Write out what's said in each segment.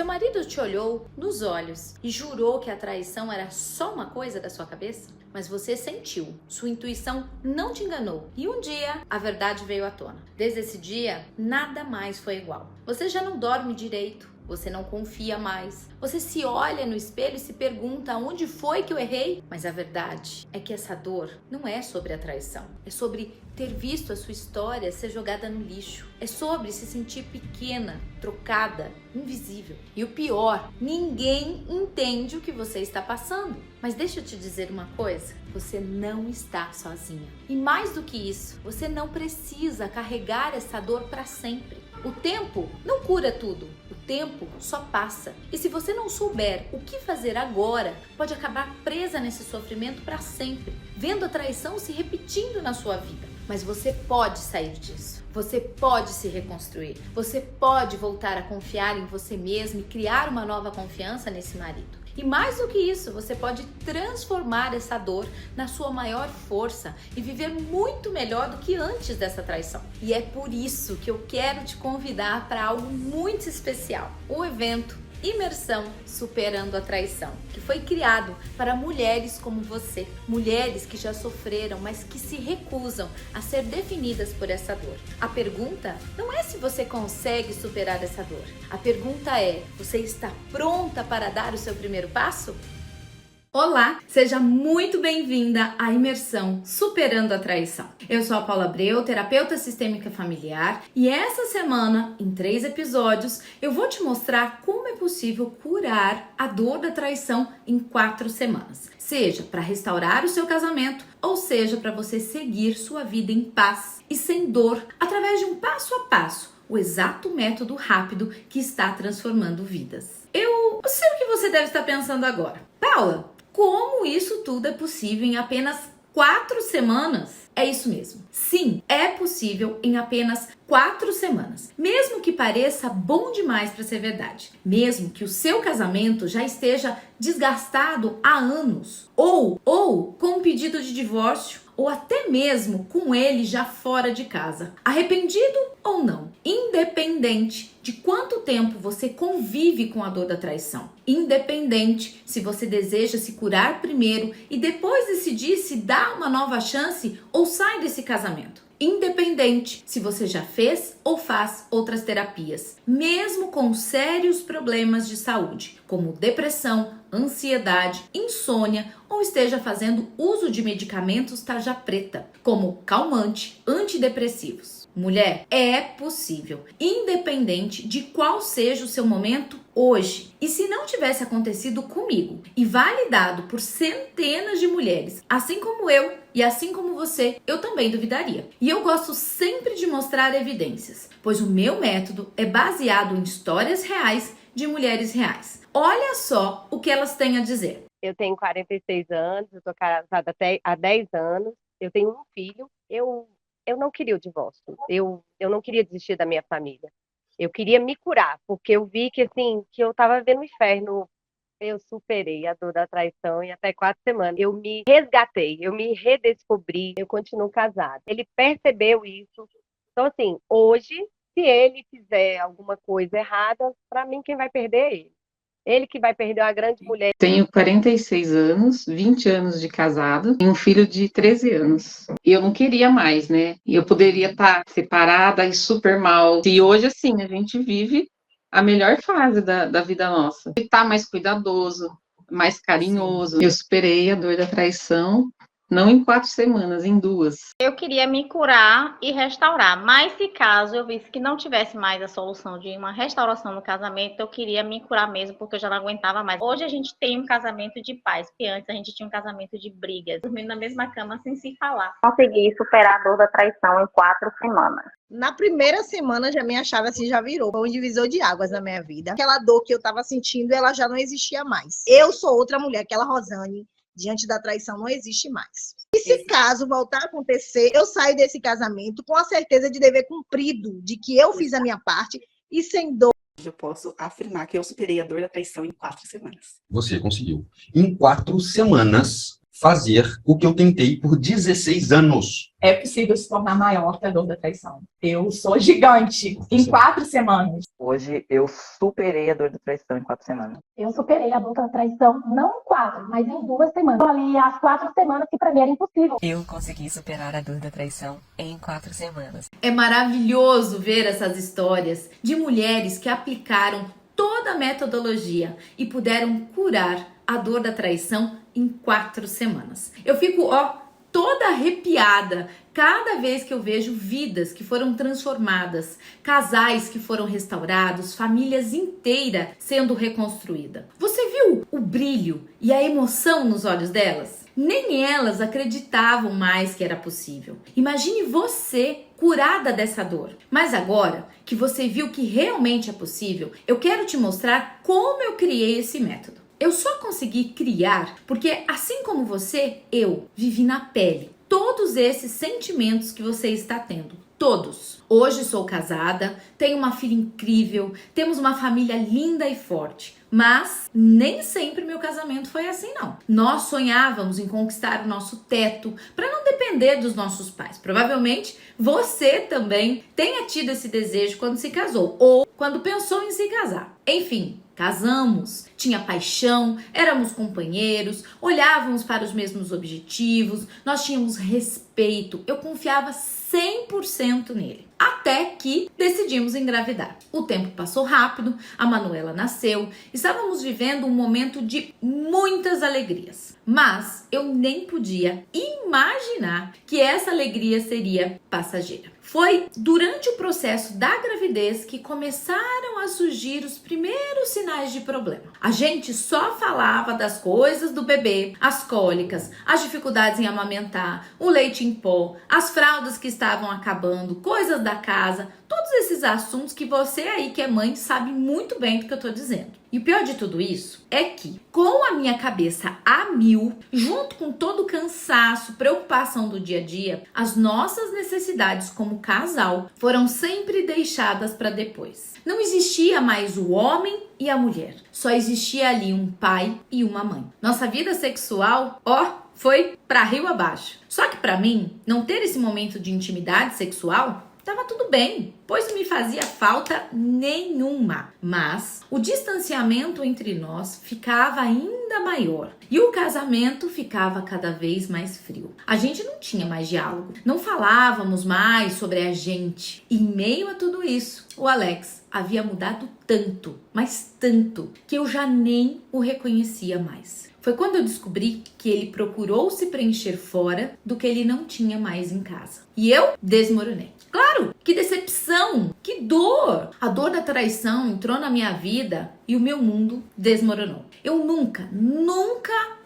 Seu marido te olhou nos olhos e jurou que a traição era só uma coisa da sua cabeça? Mas você sentiu, sua intuição não te enganou e um dia a verdade veio à tona. Desde esse dia, nada mais foi igual. Você já não dorme direito, você não confia mais, você se olha no espelho e se pergunta onde foi que eu errei? Mas a verdade é que essa dor não é sobre a traição, é sobre ter visto a sua história ser jogada no lixo, é sobre se sentir pequena, trocada, invisível. E o pior, ninguém entende o que você está passando. Mas deixa eu te dizer uma coisa, você não está sozinha. E mais do que isso, você não precisa carregar essa dor para sempre. O tempo não cura tudo, o tempo só passa. E se você não souber o que fazer agora, pode acabar presa nesse sofrimento para sempre, vendo a traição se repetindo na sua vida. Mas você pode sair disso, você pode se reconstruir, você pode voltar a confiar em você mesmo e criar uma nova confiança nesse marido. E mais do que isso, você pode transformar essa dor na sua maior força e viver muito melhor do que antes dessa traição. E é por isso que eu quero te convidar para algo muito especial, o evento Imersão Superando a Traição, que foi criado para mulheres como você, mulheres que já sofreram, mas que se recusam a ser definidas por essa dor. A pergunta não é se você consegue superar essa dor. A pergunta é: você está pronta para dar o seu primeiro passo? Olá, seja muito bem-vinda à Imersão Superando a Traição. Eu sou a Paula Abreu, terapeuta sistêmica familiar, e essa semana, em 3 episódios, eu vou te mostrar como é possível curar a dor da traição em 4 semanas. Seja para restaurar o seu casamento, ou seja para você seguir sua vida em paz e sem dor, através de um passo a passo, o exato método rápido que está transformando vidas. Eu sei o que você deve estar pensando agora. Paula, como isso tudo é possível em apenas 4 semanas? É isso mesmo. Sim, é possível em apenas 4 semanas. Mesmo que pareça bom demais para ser verdade. Mesmo que o seu casamento já esteja desgastado há anos. Ou com um pedido de divórcio. Ou até mesmo com ele já fora de casa. Arrependido ou não. Independente de quanto tempo você convive com a dor da traição. Independente se você deseja se curar primeiro e depois decidir se dá uma nova chance ou sai desse casamento. Independente se você já fez ou faz outras terapias, mesmo com sérios problemas de saúde, como depressão, ansiedade, insônia ou esteja fazendo uso de medicamentos tarja preta, como calmante, antidepressivos. Mulher, é possível, independente de qual seja o seu momento hoje. E se não tivesse acontecido comigo e validado por centenas de mulheres, assim como eu e assim como você, eu também duvidaria. E eu gosto sempre de mostrar evidências, pois o meu método é baseado em histórias reais de mulheres reais. Olha só o que elas têm a dizer. Eu tenho 46 anos, eu estou casada até há 10 anos, eu tenho um filho, eu não queria o divórcio, eu não queria desistir da minha família. Eu queria me curar, porque eu vi que, assim, que eu estava vivendo um inferno. Eu superei a dor da traição em até 4 semanas. Eu me resgatei, eu me redescobri, eu continuo casada. Ele percebeu isso. Então, assim, hoje, se ele fizer alguma coisa errada, para mim, quem vai perder é ele. Ele que vai perder uma grande mulher. Tenho 46 anos, 20 anos de casado e um filho de 13 anos. E eu não queria mais, né? E eu poderia estar separada e super mal. E hoje, assim, a gente vive a melhor fase da vida nossa. E tá mais cuidadoso, mais carinhoso. Eu superei a dor da traição, não em 4 semanas, em 2. Eu queria me curar e restaurar, mas se caso eu visse que não tivesse mais a solução de uma restauração no casamento, eu queria me curar mesmo, porque eu já não aguentava mais. Hoje a gente tem um casamento de paz, porque antes a gente tinha um casamento de brigas, dormindo na mesma cama sem se falar. Consegui superar a dor da traição em 4 semanas. Na primeira semana, já minha chave assim já virou. Foi um divisor de águas na minha vida. Aquela dor que eu tava sentindo, ela já não existia mais. Eu sou outra mulher, aquela Rosane, diante da traição, não existe mais. E se caso voltar a acontecer, eu saio desse casamento com a certeza de dever cumprido, de que eu fiz a minha parte e sem dor. Eu posso afirmar que eu superei a dor da traição em 4 semanas. Você conseguiu. Em 4 semanas, fazer o que eu tentei por 16 anos. É possível se tornar maior que a dor da traição. Eu sou gigante em 4 semanas. Hoje eu superei a dor da traição em 4 semanas. Eu superei a dor da traição não em 4, mas em 2 semanas. Eu ali as 4 semanas que pra mim era impossível. Eu consegui superar a dor da traição em 4 semanas. É maravilhoso ver essas histórias de mulheres que aplicaram toda a metodologia e puderam curar a dor da traição em 4 semanas. Eu fico, toda arrepiada cada vez que eu vejo vidas que foram transformadas, casais que foram restaurados, famílias inteiras sendo reconstruídas. Você viu o brilho e a emoção nos olhos delas? Nem elas acreditavam mais que era possível. Imagine você curada dessa dor. Mas agora que você viu que realmente é possível, eu quero te mostrar como eu criei esse método. Eu só consegui criar porque, assim como você, eu vivi na pele todos esses sentimentos que você está tendo. Todos. Hoje sou casada, tenho uma filha incrível, temos uma família linda e forte. Mas nem sempre meu casamento foi assim, não. Nós sonhávamos em conquistar o nosso teto para não depender dos nossos pais. Provavelmente você também tenha tido esse desejo quando se casou ou quando pensou em se casar. Enfim, casamos, tinha paixão, éramos companheiros, olhávamos para os mesmos objetivos, nós tínhamos respeito, eu confiava 100% nele. Até que decidimos engravidar. O tempo passou rápido, a Manuela nasceu, estávamos vivendo um momento de muitas alegrias. Mas eu nem podia imaginar que essa alegria seria passageira. Foi durante o processo da gravidez que começaram a surgir os primeiros sinais de problema. A gente só falava das coisas do bebê, as cólicas, as dificuldades em amamentar, o leite em pó, as fraldas que estavam acabando, coisas da casa, todos esses assuntos que você aí que é mãe sabe muito bem do que eu tô dizendo. E o pior de tudo isso é que, com a minha cabeça a mil, junto com todo o cansaço, preocupação do dia a dia, as nossas necessidades como casal foram sempre deixadas para depois. Não existia mais o homem e a mulher. Só existia ali um pai e uma mãe. Nossa vida sexual, foi para rio abaixo. Só que para mim, não ter esse momento de intimidade sexual tava tudo bem, pois não me fazia falta nenhuma. Mas o distanciamento entre nós ficava ainda maior e o casamento ficava cada vez mais frio. A gente não tinha mais diálogo, não falávamos mais sobre a gente. E em meio a tudo isso, o Alex havia mudado tanto, mas tanto, que eu já nem o reconhecia mais. Foi quando eu descobri que ele procurou se preencher fora do que ele não tinha mais em casa. E eu desmoronei. Claro, que decepção, que dor! A dor da traição entrou na minha vida e o meu mundo desmoronou. Eu nunca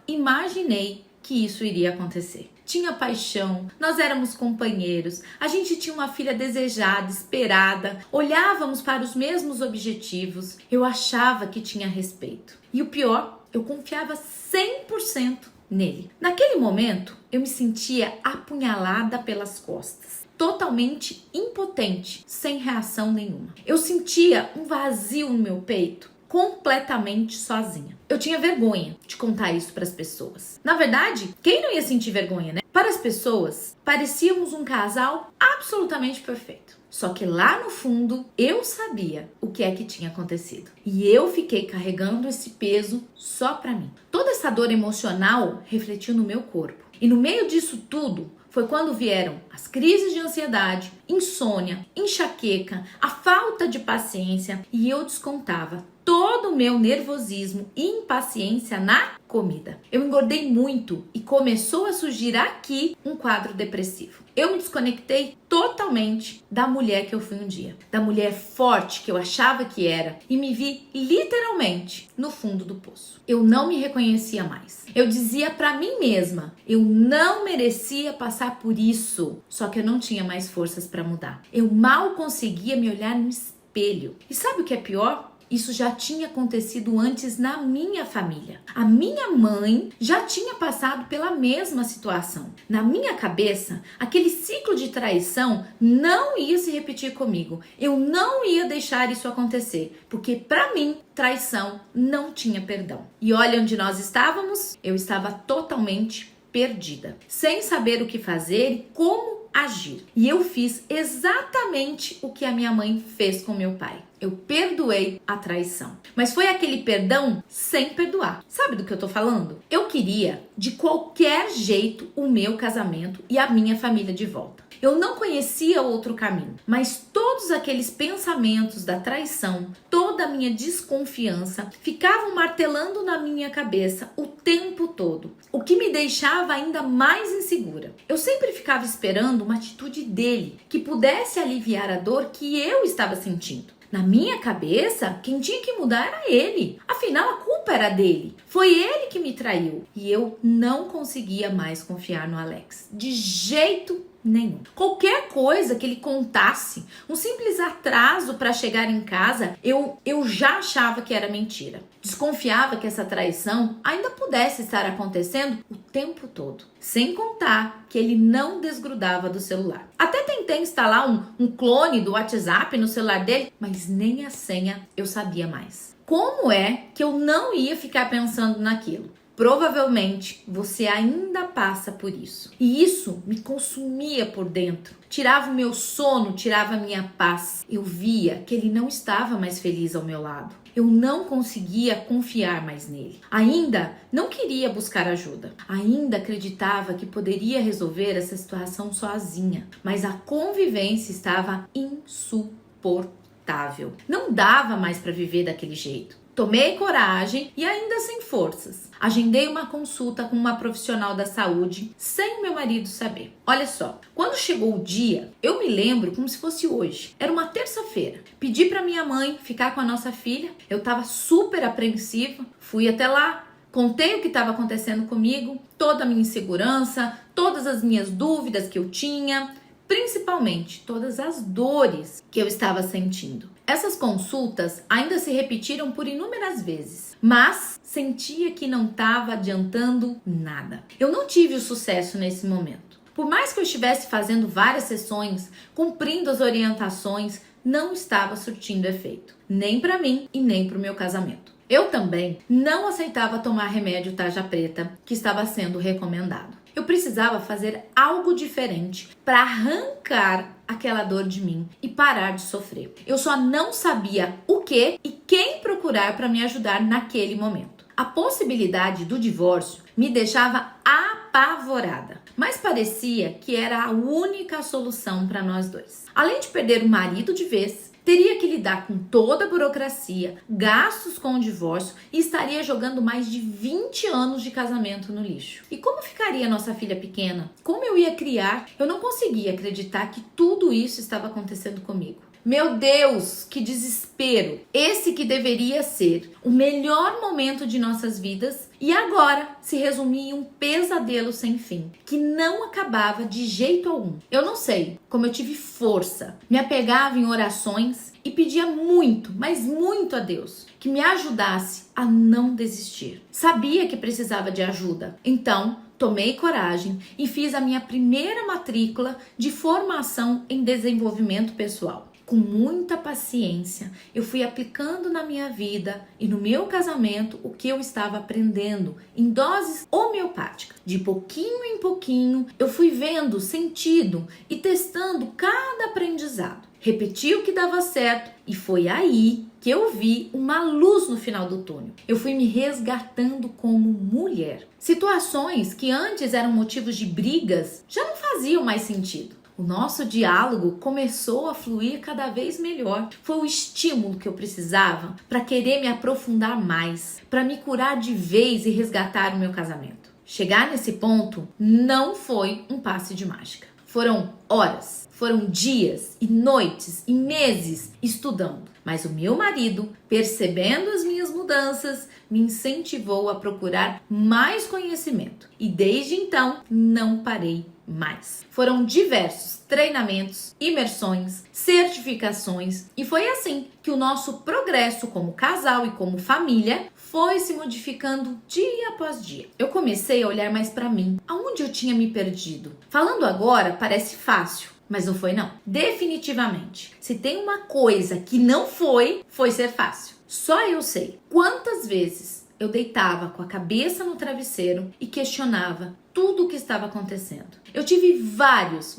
imaginei que isso iria acontecer. Tinha paixão, nós éramos companheiros, a gente tinha uma filha desejada, esperada, olhávamos para os mesmos objetivos, eu achava que tinha respeito. E o pior, eu confiava 100% nele. Naquele momento, eu me sentia apunhalada pelas costas, totalmente impotente, sem reação nenhuma. Eu sentia um vazio no meu peito, completamente sozinha. Eu tinha vergonha de contar isso para as pessoas. Na verdade, quem não ia sentir vergonha, né? Para as pessoas, parecíamos um casal absolutamente perfeito. Só que lá no fundo, eu sabia o que é que tinha acontecido. E eu fiquei carregando esse peso só para mim. Toda essa dor emocional refletiu no meu corpo. E no meio disso tudo, foi quando vieram as crises de ansiedade, insônia, enxaqueca, a falta de paciência e eu descontava todo o meu nervosismo e impaciência na comida. Eu engordei muito e começou a surgir aqui um quadro depressivo. Eu me desconectei totalmente da mulher que eu fui um dia, da mulher forte que eu achava que era e me vi literalmente no fundo do poço. Eu não me reconhecia mais. Eu dizia pra mim mesma, eu não merecia passar por isso, só que eu não tinha mais forças pra mudar. Eu mal conseguia me olhar no espelho. E sabe o que é pior? Isso já tinha acontecido antes na minha família. A minha mãe já tinha passado pela mesma situação. Na minha cabeça, aquele ciclo de traição não ia se repetir comigo. Eu não ia deixar isso acontecer, porque para mim, traição não tinha perdão. E olha onde nós estávamos? Eu estava totalmente perdida, sem saber o que fazer e como agir. E eu fiz exatamente o que a minha mãe fez com meu pai. Eu perdoei a traição. Mas foi aquele perdão sem perdoar. Sabe do que eu tô falando? Eu queria, de qualquer jeito, o meu casamento e a minha família de volta. Eu não conhecia outro caminho, mas todos aqueles pensamentos da traição, toda a minha desconfiança, ficavam martelando na minha cabeça o tempo todo, o que me deixava ainda mais insegura. Eu sempre ficava esperando uma atitude dele, que pudesse aliviar a dor que eu estava sentindo. Na minha cabeça, quem tinha que mudar era ele. Afinal, a culpa era dele. Foi ele que me traiu. E eu não conseguia mais confiar no Alex. De jeito nenhum. Qualquer coisa que ele contasse, um simples atraso para chegar em casa, eu já achava que era mentira. Desconfiava que essa traição ainda pudesse estar acontecendo o tempo todo. Sem contar que ele não desgrudava do celular. Até tentei instalar um clone do WhatsApp no celular dele, mas nem a senha eu sabia mais. Como é que eu não ia ficar pensando naquilo? Provavelmente você ainda passa por isso. E isso me consumia por dentro. Tirava o meu sono, tirava a minha paz. Eu via que ele não estava mais feliz ao meu lado. Eu não conseguia confiar mais nele. Ainda não queria buscar ajuda. Ainda acreditava que poderia resolver essa situação sozinha. Mas a convivência estava insuportável. Não dava mais para viver daquele jeito. Tomei coragem e ainda sem forças. Agendei uma consulta com uma profissional da saúde sem meu marido saber. Olha só, quando chegou o dia, eu me lembro como se fosse hoje. Era uma terça-feira. Pedi para minha mãe ficar com a nossa filha. Eu estava super apreensiva. Fui até lá, contei o que estava acontecendo comigo, toda a minha insegurança, todas as minhas dúvidas que eu tinha, principalmente todas as dores que eu estava sentindo. Essas consultas ainda se repetiram por inúmeras vezes, mas sentia que não estava adiantando nada. Eu não tive o sucesso nesse momento. Por mais que eu estivesse fazendo várias sessões, cumprindo as orientações, não estava surtindo efeito, nem para mim e nem para o meu casamento. Eu também não aceitava tomar remédio tarja preta que estava sendo recomendado. Eu precisava fazer algo diferente para arrancar aquela dor de mim e parar de sofrer. Eu só não sabia o que e quem procurar para me ajudar naquele momento. A possibilidade do divórcio me deixava apavorada, mas parecia que era a única solução para nós dois. Além de perder o marido de vez, teria que lidar com toda a burocracia, gastos com o divórcio e estaria jogando mais de 20 anos de casamento no lixo. E como ficaria nossa filha pequena? Como eu ia criar? Eu não conseguia acreditar que tudo isso estava acontecendo comigo. Meu Deus, que desespero! Esse que deveria ser o melhor momento de nossas vidas e agora se resumia em um pesadelo sem fim, que não acabava de jeito algum. Eu não sei como eu tive força, me apegava em orações e pedia muito, mas muito a Deus, que me ajudasse a não desistir. Sabia que precisava de ajuda, então tomei coragem e fiz a minha primeira matrícula de formação em desenvolvimento pessoal. Com muita paciência, eu fui aplicando na minha vida e no meu casamento o que eu estava aprendendo em doses homeopáticas. De pouquinho em pouquinho, eu fui vendo sentido e testando cada aprendizado. Repeti o que dava certo e foi aí que eu vi uma luz no final do túnel. Eu fui me resgatando como mulher. Situações que antes eram motivos de brigas já não faziam mais sentido. O nosso diálogo começou a fluir cada vez melhor. Foi o estímulo que eu precisava para querer me aprofundar mais, para me curar de vez e resgatar o meu casamento. Chegar nesse ponto não foi um passe de mágica. Foram horas, foram dias e noites e meses estudando. Mas o meu marido, percebendo as minhas mudanças, me incentivou a procurar mais conhecimento. E desde então, não parei mais. Foram diversos treinamentos, imersões, certificações e foi assim que o nosso progresso como casal e como família foi se modificando dia após dia. Eu comecei a olhar mais para mim, aonde eu tinha me perdido. Falando agora parece fácil, mas não foi não. Definitivamente. Se tem uma coisa que não foi ser fácil. Só eu sei quantas vezes eu deitava com a cabeça no travesseiro e questionava tudo o que estava acontecendo. Eu tive vários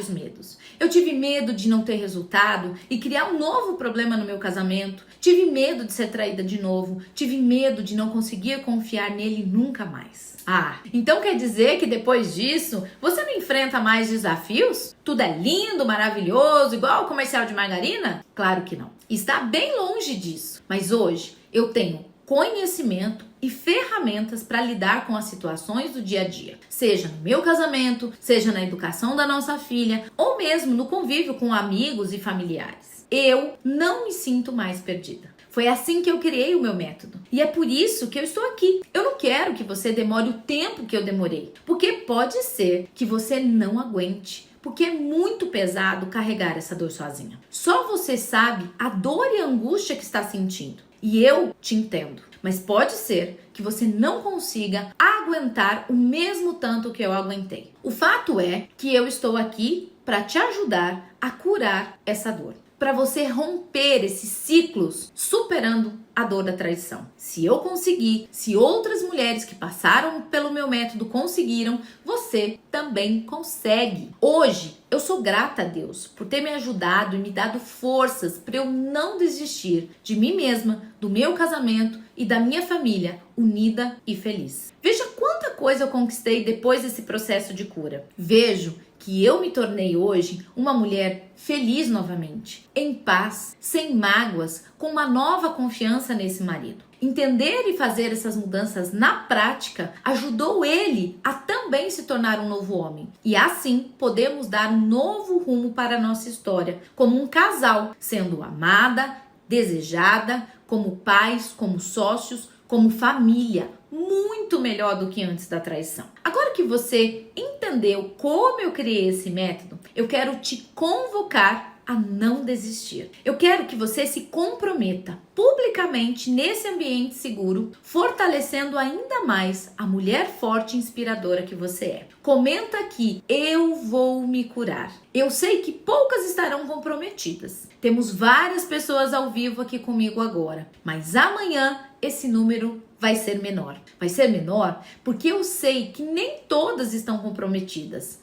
medos. Eu tive medo de não ter resultado e criar um novo problema no meu casamento. Tive medo de ser traída de novo. Tive medo de não conseguir confiar nele nunca mais. Ah, então quer dizer que depois disso você não enfrenta mais desafios? Tudo é lindo, maravilhoso, igual o comercial de margarina? Claro que não. Está bem longe disso. Mas hoje eu tenho conhecimento e ferramentas para lidar com as situações do dia a dia, seja no meu casamento, seja na educação da nossa filha, ou mesmo no convívio com amigos e familiares. Eu não me sinto mais perdida. Foi assim que eu criei o meu método. E é por isso que eu estou aqui. Eu não quero que você demore o tempo que eu demorei, porque pode ser que você não aguente. Porque é muito pesado carregar essa dor sozinha. Só você sabe a dor e a angústia que está sentindo. E eu te entendo. Mas pode ser que você não consiga aguentar o mesmo tanto que eu aguentei. O fato é que eu estou aqui para te ajudar a curar essa dor. Para você romper esses ciclos superando a dor da traição. Se eu conseguir, se outras mulheres que passaram pelo meu método conseguiram, você também consegue. Hoje, eu sou grata a Deus por ter me ajudado e me dado forças para eu não desistir de mim mesma, do meu casamento e da minha família unida e feliz. Veja quanta coisa eu conquistei depois desse processo de cura. Vejo que eu me tornei hoje uma mulher feliz novamente, em paz, sem mágoas, com uma nova confiança nesse marido. Entender e fazer essas mudanças na prática ajudou ele a também se tornar um novo homem. E assim podemos dar um novo rumo para a nossa história, como um casal, sendo amada, desejada, como pais, como sócios, como família, muito melhor do que antes da traição. Agora que você entendeu como eu criei esse método, eu quero te convocar a não desistir. Eu quero que você se comprometa publicamente nesse ambiente seguro, fortalecendo ainda mais a mulher forte e inspiradora que você é. Comenta aqui: eu vou me curar. Eu sei que poucas estarão comprometidas. Temos várias pessoas ao vivo aqui comigo agora, mas amanhã esse número vai ser menor. Vai ser menor porque eu sei que nem todas estão comprometidas.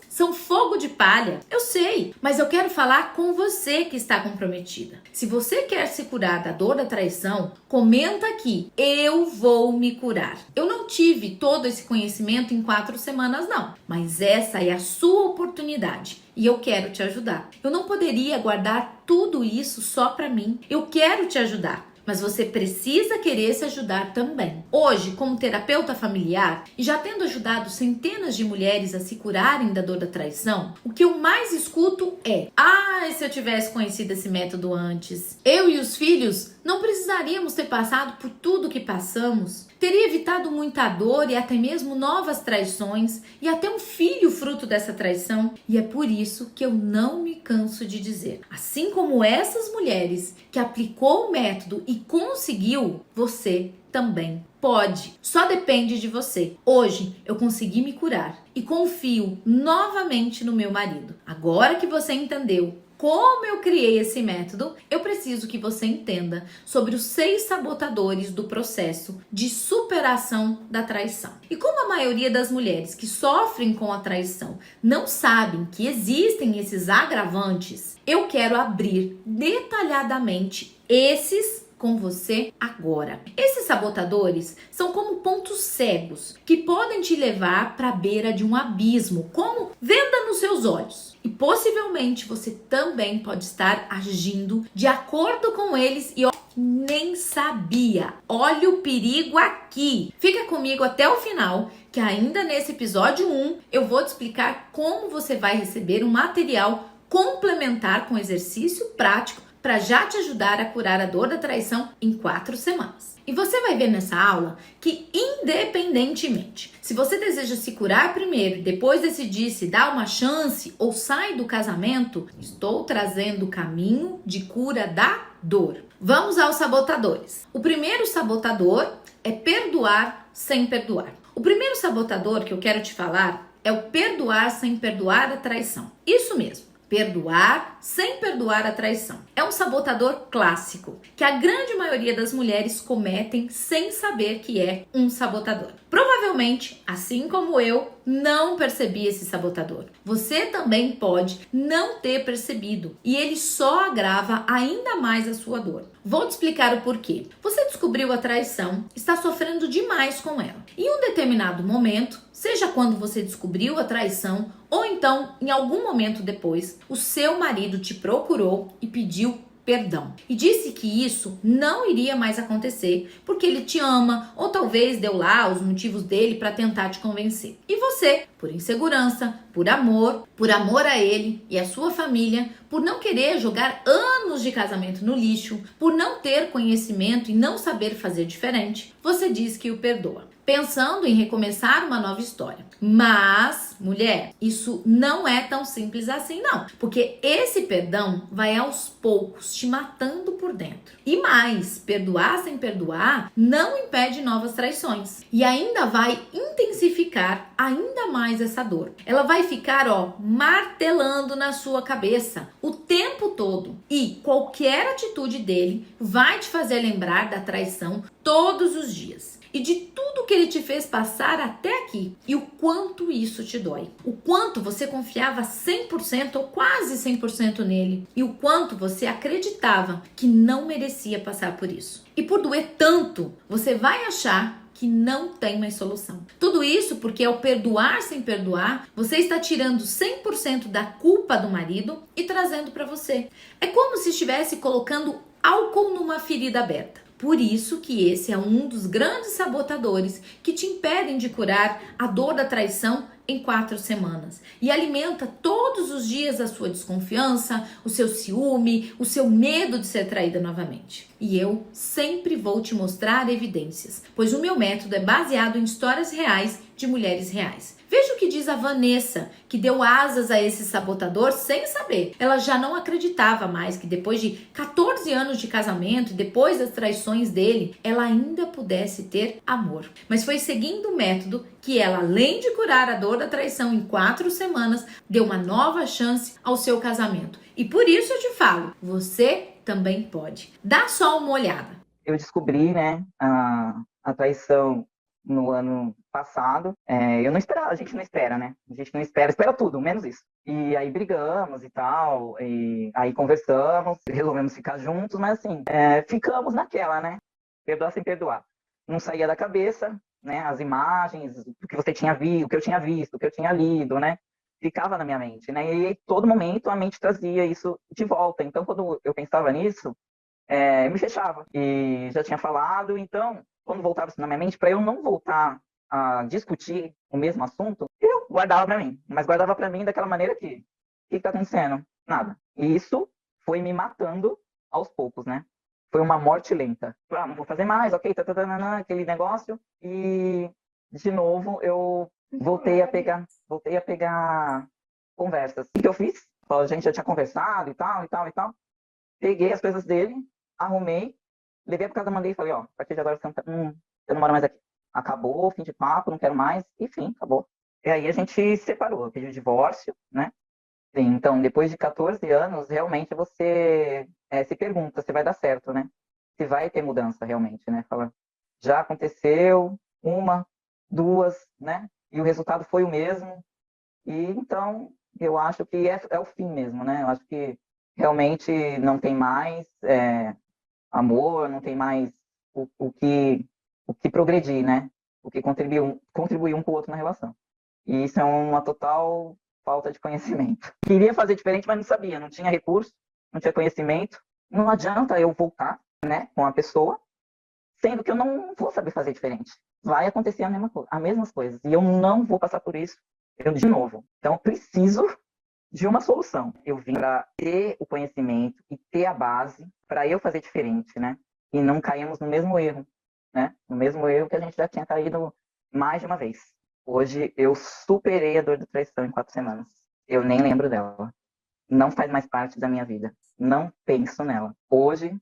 São fogo de palha. Eu sei, mas eu quero falar com você que está comprometida. Se você quer se curar da dor da traição, comenta aqui: eu vou me curar. Eu não tive todo esse conhecimento em 4 semanas, não. Mas essa é a sua oportunidade. E eu quero te ajudar. Eu não poderia guardar tudo isso só para mim. Eu quero te ajudar. Mas você precisa querer se ajudar também. Hoje, como terapeuta familiar, e já tendo ajudado centenas de mulheres a se curarem da dor da traição, o que eu mais escuto é: se eu tivesse conhecido esse método antes, eu e os filhos não precisaríamos ter passado por tudo que passamos. Teria evitado muita dor e até mesmo novas traições e até um filho fruto dessa traição. E é por isso que eu não me canso de dizer: assim como essas mulheres que aplicou o método e conseguiu, você também pode. Só depende de você. Hoje eu consegui me curar e confio novamente no meu marido. Agora que você entendeu como eu criei esse método, eu preciso que você entenda sobre os 6 sabotadores do processo de superação da traição. E como a maioria das mulheres que sofrem com a traição não sabem que existem esses agravantes, eu quero abrir detalhadamente esses com você agora. Esses sabotadores são como pontos cegos que podem te levar para a beira de um abismo, como venda nos seus olhos. E possivelmente você também pode estar agindo de acordo com eles e nem sabia. Olha o perigo aqui. Fica comigo até o final, que ainda nesse episódio 1 eu vou te explicar como você vai receber um material complementar com exercício prático para já te ajudar a curar a dor da traição em 4 semanas. E você vai ver nessa aula que, independentemente, se você deseja se curar primeiro e depois decidir se dá uma chance ou sai do casamento, estou trazendo o caminho de cura da dor. Vamos aos sabotadores. O primeiro sabotador é perdoar sem perdoar. O primeiro sabotador que eu quero te falar é o perdoar sem perdoar a traição. Isso mesmo. Perdoar sem perdoar a traição. É um sabotador clássico que a grande maioria das mulheres cometem sem saber que é um sabotador. Provavelmente, assim como eu, não percebi esse sabotador. Você também pode não ter percebido e ele só agrava ainda mais a sua dor. Vou te explicar o porquê. Você descobriu a traição, está sofrendo demais com ela. Em um determinado momento, seja quando você descobriu a traição ou então em algum momento depois, o seu marido te procurou e pediu perdão. E disse que isso não iria mais acontecer porque ele te ama ou talvez deu lá os motivos dele para tentar te convencer. E você, por insegurança, por amor a ele e a sua família, por não querer jogar anos de casamento no lixo, por não ter conhecimento e não saber fazer diferente, você diz que o perdoa, pensando em recomeçar uma nova história. Mas, mulher, isso não é tão simples assim não, porque esse perdão vai aos poucos te matando por dentro. E mais, perdoar sem perdoar não impede novas traições e ainda vai intensificar ainda mais essa dor. Ela vai ficar, martelando na sua cabeça o tempo todo e qualquer atitude dele vai te fazer lembrar da traição todos os dias. E de tudo que ele te fez passar até aqui. E o quanto isso te dói. O quanto você confiava 100% ou quase 100% nele. E o quanto você acreditava que não merecia passar por isso. E por doer tanto, você vai achar que não tem mais solução. Tudo isso porque ao perdoar sem perdoar, você está tirando 100% da culpa do marido e trazendo para você. É como se estivesse colocando álcool numa ferida aberta. Por isso que esse é um dos grandes sabotadores que te impedem de curar a dor da traição em 4 semanas. E alimenta todos os dias a sua desconfiança, o seu ciúme, o seu medo de ser traída novamente. E eu sempre vou te mostrar evidências, pois o meu método é baseado em histórias reais de mulheres reais. Veja o que diz a Vanessa, que deu asas a esse sabotador sem saber. Ela já não acreditava mais que depois de 14 anos de casamento e depois das traições dele, ela ainda pudesse ter amor. Mas foi seguindo o método que ela, além de curar a dor da traição em 4 semanas, deu uma nova chance ao seu casamento. E por isso eu te falo, você também pode. Dá só uma olhada. Eu descobri, né, a traição no ano passado. Eu não esperava, a gente não espera, né? A gente não espera tudo, menos isso. E aí brigamos e tal, e aí conversamos, resolvemos ficar juntos, mas assim, ficamos naquela, né? Perdoar sem perdoar. Não saía da cabeça, né? As imagens, o que você tinha visto, o que eu tinha visto, o que eu tinha lido, né? Ficava na minha mente, né? E todo momento a mente trazia isso de volta. Então, quando eu pensava nisso, eu me fechava. E já tinha falado, então, quando voltava isso na minha mente, para eu não voltar a discutir o mesmo assunto, eu guardava para mim. Mas guardava para mim daquela maneira que, o que está acontecendo? Nada. E isso foi me matando aos poucos, né? Foi uma morte lenta. Não vou fazer mais, ok, aquele negócio. E, de novo, eu voltei a pegar conversas. O que eu fiz? A gente já tinha conversado e tal. Peguei as coisas dele, arrumei, levei para casa da Mandei e falei, a partir de agora eu não moro mais aqui. Acabou, fim de papo, não quero mais, enfim, acabou. E aí a gente se separou, pediu divórcio, né? Então, depois de 14 anos, realmente você se pergunta se vai dar certo, né? Se vai ter mudança realmente, né? Fala, já aconteceu, 1, 2, né? E o resultado foi o mesmo. E então, eu acho que é o fim mesmo, né? Eu acho que realmente não tem mais amor, não tem mais o que progredir, né? O que contribuir um com o outro na relação. E isso é uma total falta de conhecimento. Queria fazer diferente, mas não sabia, não tinha recurso, não tinha conhecimento. Não adianta eu voltar, né, com a pessoa, sendo que eu não vou saber fazer diferente. Vai acontecer as mesmas coisas. E eu não vou passar por isso de novo. Então, eu preciso de uma solução. Eu vim para ter o conhecimento e ter a base para eu fazer diferente, né? E não caímos no mesmo erro, né? No mesmo erro que a gente já tinha caído mais de uma vez. Hoje eu superei a dor da traição em 4 semanas. Eu nem lembro dela. Não faz mais parte da minha vida. Não penso nela. Hoje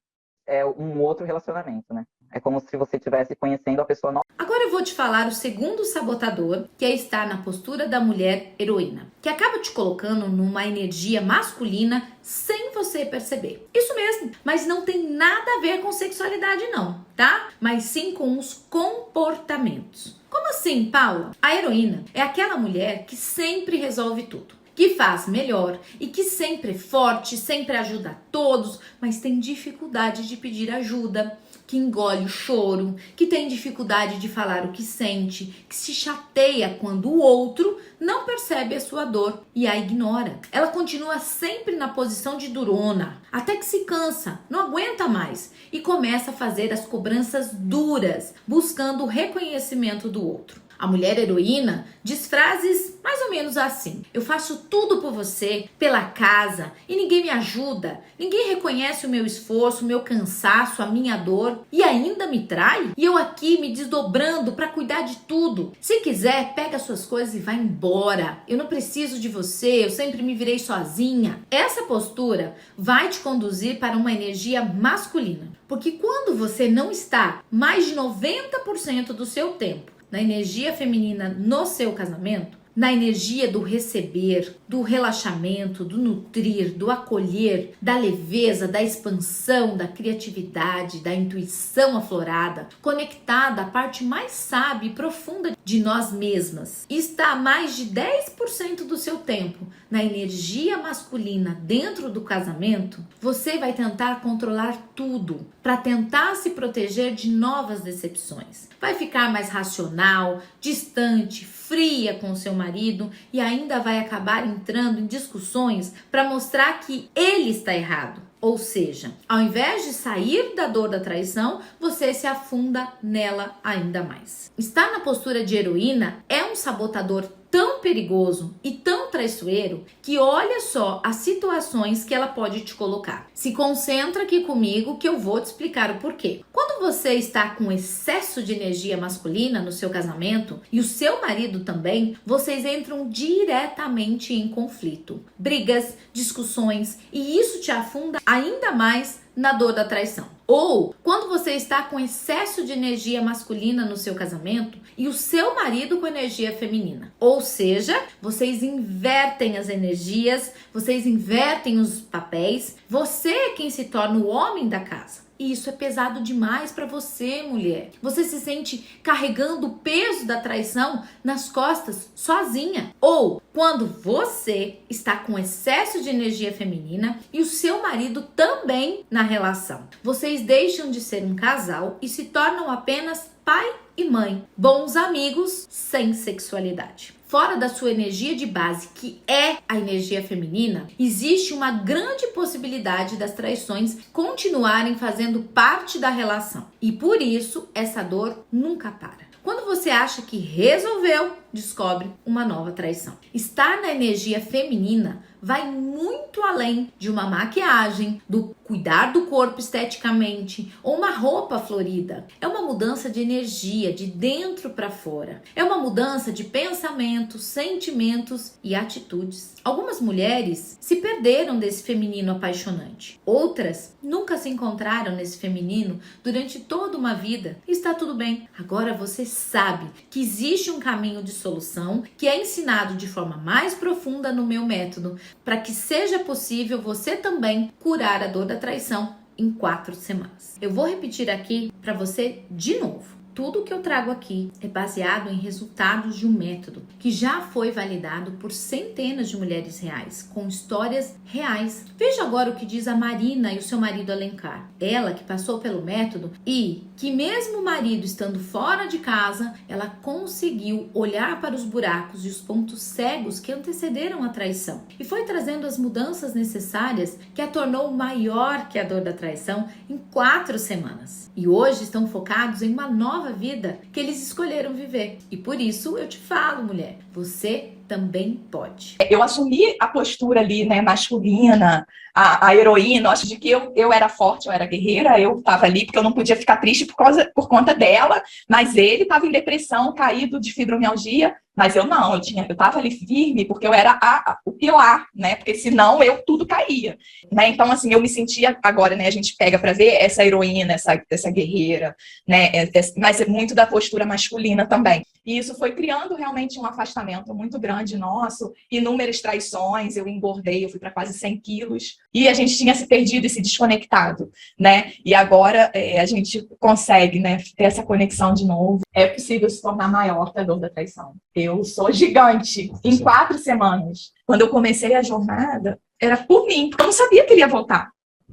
é um outro relacionamento, né? É como se você estivesse conhecendo a pessoa nova. Agora eu vou te falar o segundo sabotador, que é estar na postura da mulher heroína, que acaba te colocando numa energia masculina sem você perceber. Isso mesmo, mas não tem nada a ver com sexualidade não, tá? Mas sim com os comportamentos. Como assim, Paula? A heroína é aquela mulher que sempre resolve tudo, que faz melhor e que sempre é forte, sempre ajuda a todos, mas tem dificuldade de pedir ajuda, que engole o choro, que tem dificuldade de falar o que sente, que se chateia quando o outro não percebe a sua dor e a ignora. Ela continua sempre na posição de durona, até que se cansa, não aguenta mais e começa a fazer as cobranças duras, buscando o reconhecimento do outro. A mulher heroína diz frases mais ou menos assim: eu faço tudo por você, pela casa, e ninguém me ajuda, ninguém reconhece o meu esforço, o meu cansaço, a minha dor, e ainda me trai? E eu aqui me desdobrando para cuidar de tudo. Se quiser, pega suas coisas e vai embora. Eu não preciso de você, eu sempre me virei sozinha. Essa postura vai te conduzir para uma energia masculina, porque quando você não está mais de 90% do seu tempo na energia feminina no seu casamento, na energia do receber, do relaxamento, do nutrir, do acolher, da leveza, da expansão, da criatividade, da intuição aflorada, conectada à parte mais sábia e profunda de nós mesmas, e está a mais de 10% do seu tempo na energia masculina dentro do casamento, você vai tentar controlar tudo para tentar se proteger de novas decepções. Vai ficar mais racional, distante, fria com o seu marido e ainda vai acabar entrando em discussões para mostrar que ele está errado. Ou seja, ao invés de sair da dor da traição, você se afunda nela ainda mais. Estar na postura de heroína é um sabotador tão perigoso e tão traiçoeiro que olha só as situações que ela pode te colocar. Se concentra aqui comigo que eu vou te explicar o porquê. Quando você está com excesso de energia masculina no seu casamento e o seu marido também, vocês entram diretamente em conflito, brigas, discussões, e isso te afunda ainda mais na dor da traição. Ou quando você está com excesso de energia masculina no seu casamento e o seu marido com energia feminina. Ou seja, vocês invertem as energias, vocês invertem os papéis, você é quem se torna o homem da casa. E isso é pesado demais para você, mulher. Você se sente carregando o peso da traição nas costas sozinha. Ou quando você está com excesso de energia feminina e o seu marido também na relação. Vocês deixam de ser um casal e se tornam apenas pai e mãe, bons amigos sem sexualidade. Fora da sua energia de base, que é a energia feminina, existe uma grande possibilidade das traições continuarem fazendo parte da relação. E por isso, essa dor nunca para. Quando você acha que resolveu, descobre uma nova traição. Estar na energia feminina vai muito além de uma maquiagem, do cuidar do corpo esteticamente ou uma roupa florida. É uma mudança de energia de dentro para fora. É uma mudança de pensamentos, sentimentos e atitudes. Algumas mulheres se perderam desse feminino apaixonante. Outras nunca se encontraram nesse feminino durante toda uma vida. Está tudo bem. Agora você sabe que existe um caminho de solução que é ensinado de forma mais profunda no meu método, para que seja possível você também curar a dor da traição em 4 semanas. Eu vou repetir aqui para você de novo. Tudo que eu trago aqui é baseado em resultados de um método que já foi validado por centenas de mulheres reais, com histórias reais. Veja agora o que diz a Marina e o seu marido Alencar. Ela que passou pelo método e que mesmo o marido estando fora de casa, ela conseguiu olhar para os buracos e os pontos cegos que antecederam a traição. E foi trazendo as mudanças necessárias que a tornou maior que a dor da traição em 4 semanas. E hoje estão focados em uma nova vida que eles escolheram viver. E por isso eu te falo, mulher, você também pode. Eu assumi a postura ali, né, masculina, a heroína, acho de que eu era forte, eu era guerreira, eu estava ali porque eu não podia ficar triste por conta dela, mas ele estava em depressão, caído de fibromialgia, mas eu não, eu estava ali firme porque eu era o pilar, né, porque senão tudo caía, né, então assim, eu me sentia agora, né, a gente pega para ver essa heroína, essa guerreira, né, mas é muito da postura masculina também. E isso foi criando realmente um afastamento muito grande nosso, inúmeras traições, eu engordei, eu fui para quase 100 quilos, e a gente tinha se perdido e se desconectado, né? E agora a gente consegue, né, ter essa conexão de novo. É possível se tornar maior que a dor da traição. Eu sou gigante em 4 semanas. Quando eu comecei a jornada, era por mim, porque eu não sabia que ele ia voltar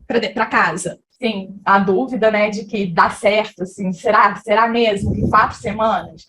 para casa. Sim, a dúvida, né, de que dá certo, assim, será mesmo em 4 semanas?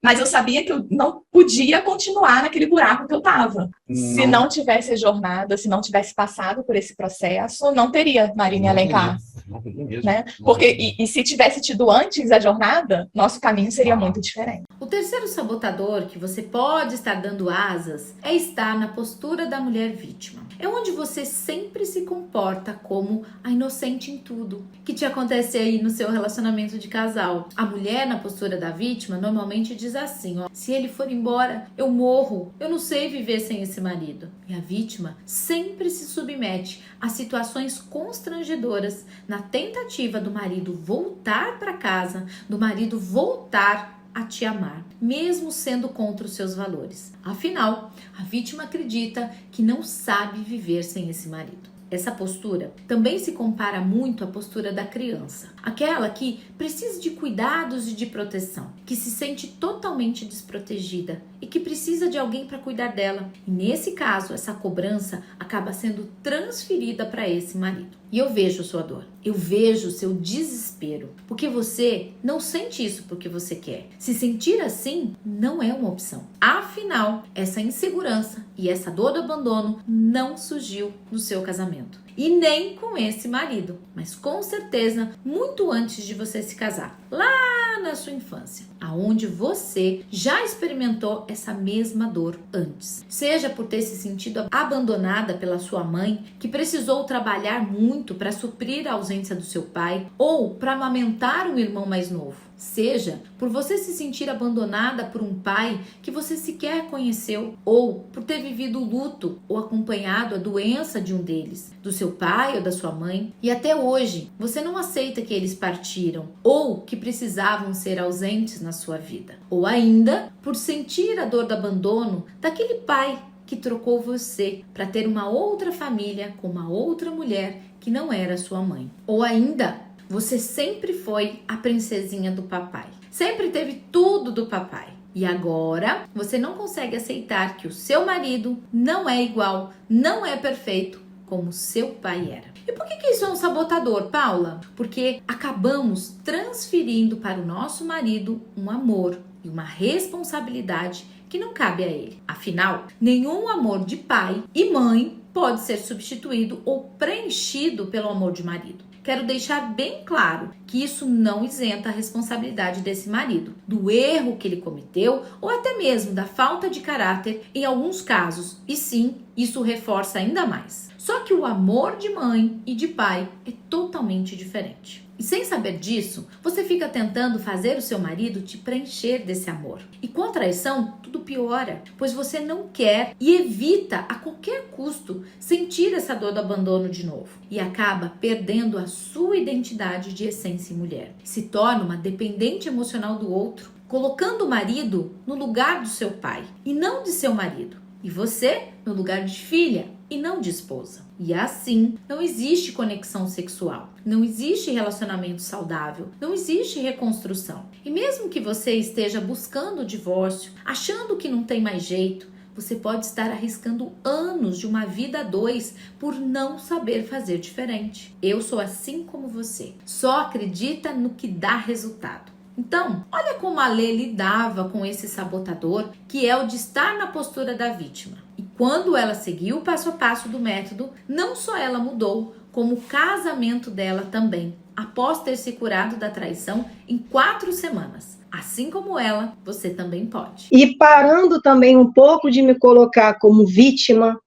Mas eu sabia que eu não podia continuar naquele buraco que eu estava. Se não tivesse a jornada, se não tivesse passado por esse processo, não teria Marina Alencar. Não teria mesmo. Né? Porque, e se tivesse tido antes a jornada, nosso caminho seria muito diferente. O terceiro sabotador que você pode estar dando asas é estar na postura da mulher vítima. É onde você sempre se comporta como a inocente em tudo que te acontece aí no seu relacionamento de casal. A mulher na postura da vítima normalmente diz assim, ó, se ele for embora, eu morro, eu não sei viver sem esse marido. E a vítima sempre se submete a situações constrangedoras na tentativa do marido voltar para casa, do marido voltar a te amar, mesmo sendo contra os seus valores. Afinal, a vítima acredita que não sabe viver sem esse marido. Essa postura também se compara muito à postura da criança, aquela que precisa de cuidados e de proteção, que se sente totalmente desprotegida e que precisa de alguém para cuidar dela. E nesse caso, essa cobrança acaba sendo transferida para esse marido. E eu vejo sua dor, eu vejo o seu desespero, porque você não sente isso porque você quer. Se sentir assim não é uma opção. Afinal, essa insegurança e essa dor do abandono não surgiu no seu casamento. E nem com esse marido, mas com certeza muito antes de você se casar, lá na sua infância, aonde você já experimentou essa mesma dor antes. Seja por ter se sentido abandonada pela sua mãe, que precisou trabalhar muito para suprir a ausência do seu pai, ou para amamentar um irmão mais novo. Seja por você se sentir abandonada por um pai que você sequer conheceu, ou por ter vivido o luto ou acompanhado a doença de um deles, do seu pai ou da sua mãe, e até hoje você não aceita que eles partiram ou que precisavam ser ausentes na sua vida. Ou ainda por sentir a dor do abandono daquele pai que trocou você para ter uma outra família com uma outra mulher que não era sua mãe. Ou ainda você sempre foi a princesinha do papai. Sempre teve tudo do papai. E agora você não consegue aceitar que o seu marido não é igual, não é perfeito como seu pai era. E por que isso é um sabotador, Paula? Porque acabamos transferindo para o nosso marido um amor e uma responsabilidade que não cabe a ele. Afinal, nenhum amor de pai e mãe pode ser substituído ou preenchido pelo amor de marido. Quero deixar bem claro que isso não isenta a responsabilidade desse marido, do erro que ele cometeu ou até mesmo da falta de caráter em alguns casos. E sim, isso reforça ainda mais. Só que o amor de mãe e de pai é totalmente diferente. E sem saber disso, você fica tentando fazer o seu marido te preencher desse amor. E com a traição, tudo piora, pois você não quer e evita a qualquer custo sentir essa dor do abandono de novo. E acaba perdendo a sua identidade de essência e mulher. Se torna uma dependente emocional do outro, colocando o marido no lugar do seu pai e não de seu marido. E você no lugar de filha e não de esposa. E assim, não existe conexão sexual, não existe relacionamento saudável, não existe reconstrução. E mesmo que você esteja buscando o divórcio, achando que não tem mais jeito, você pode estar arriscando anos de uma vida a dois por não saber fazer diferente. Eu sou assim como você, só acredita no que dá resultado. Então, olha como a Lê lidava com esse sabotador, que é o de estar na postura da vítima. E quando ela seguiu o passo a passo do método, não só ela mudou, como o casamento dela também. após ter se curado da traição em 4 semanas. Assim como ela, você também pode. E parando também um pouco de me colocar como vítima,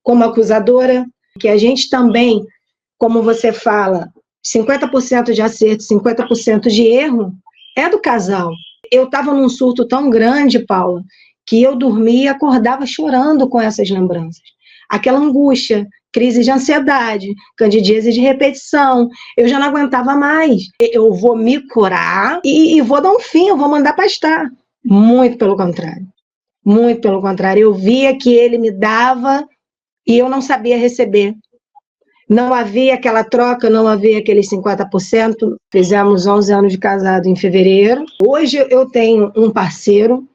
como acusadora, que a gente também, como você fala, 50% de acerto, 50% de erro, é do casal. Eu estava num surto tão grande, Paula, que eu dormia e acordava chorando com essas lembranças. Aquela angústia, crise de ansiedade, candidíase de repetição, eu já não aguentava mais. Eu vou me curar e vou dar um fim, eu vou mandar pastar. Muito pelo contrário. Muito pelo contrário. Eu via que ele me dava e eu não sabia receber. Não havia aquela troca, não havia aqueles 50%. Fizemos 11 anos de casado em fevereiro. Hoje eu tenho um parceiro.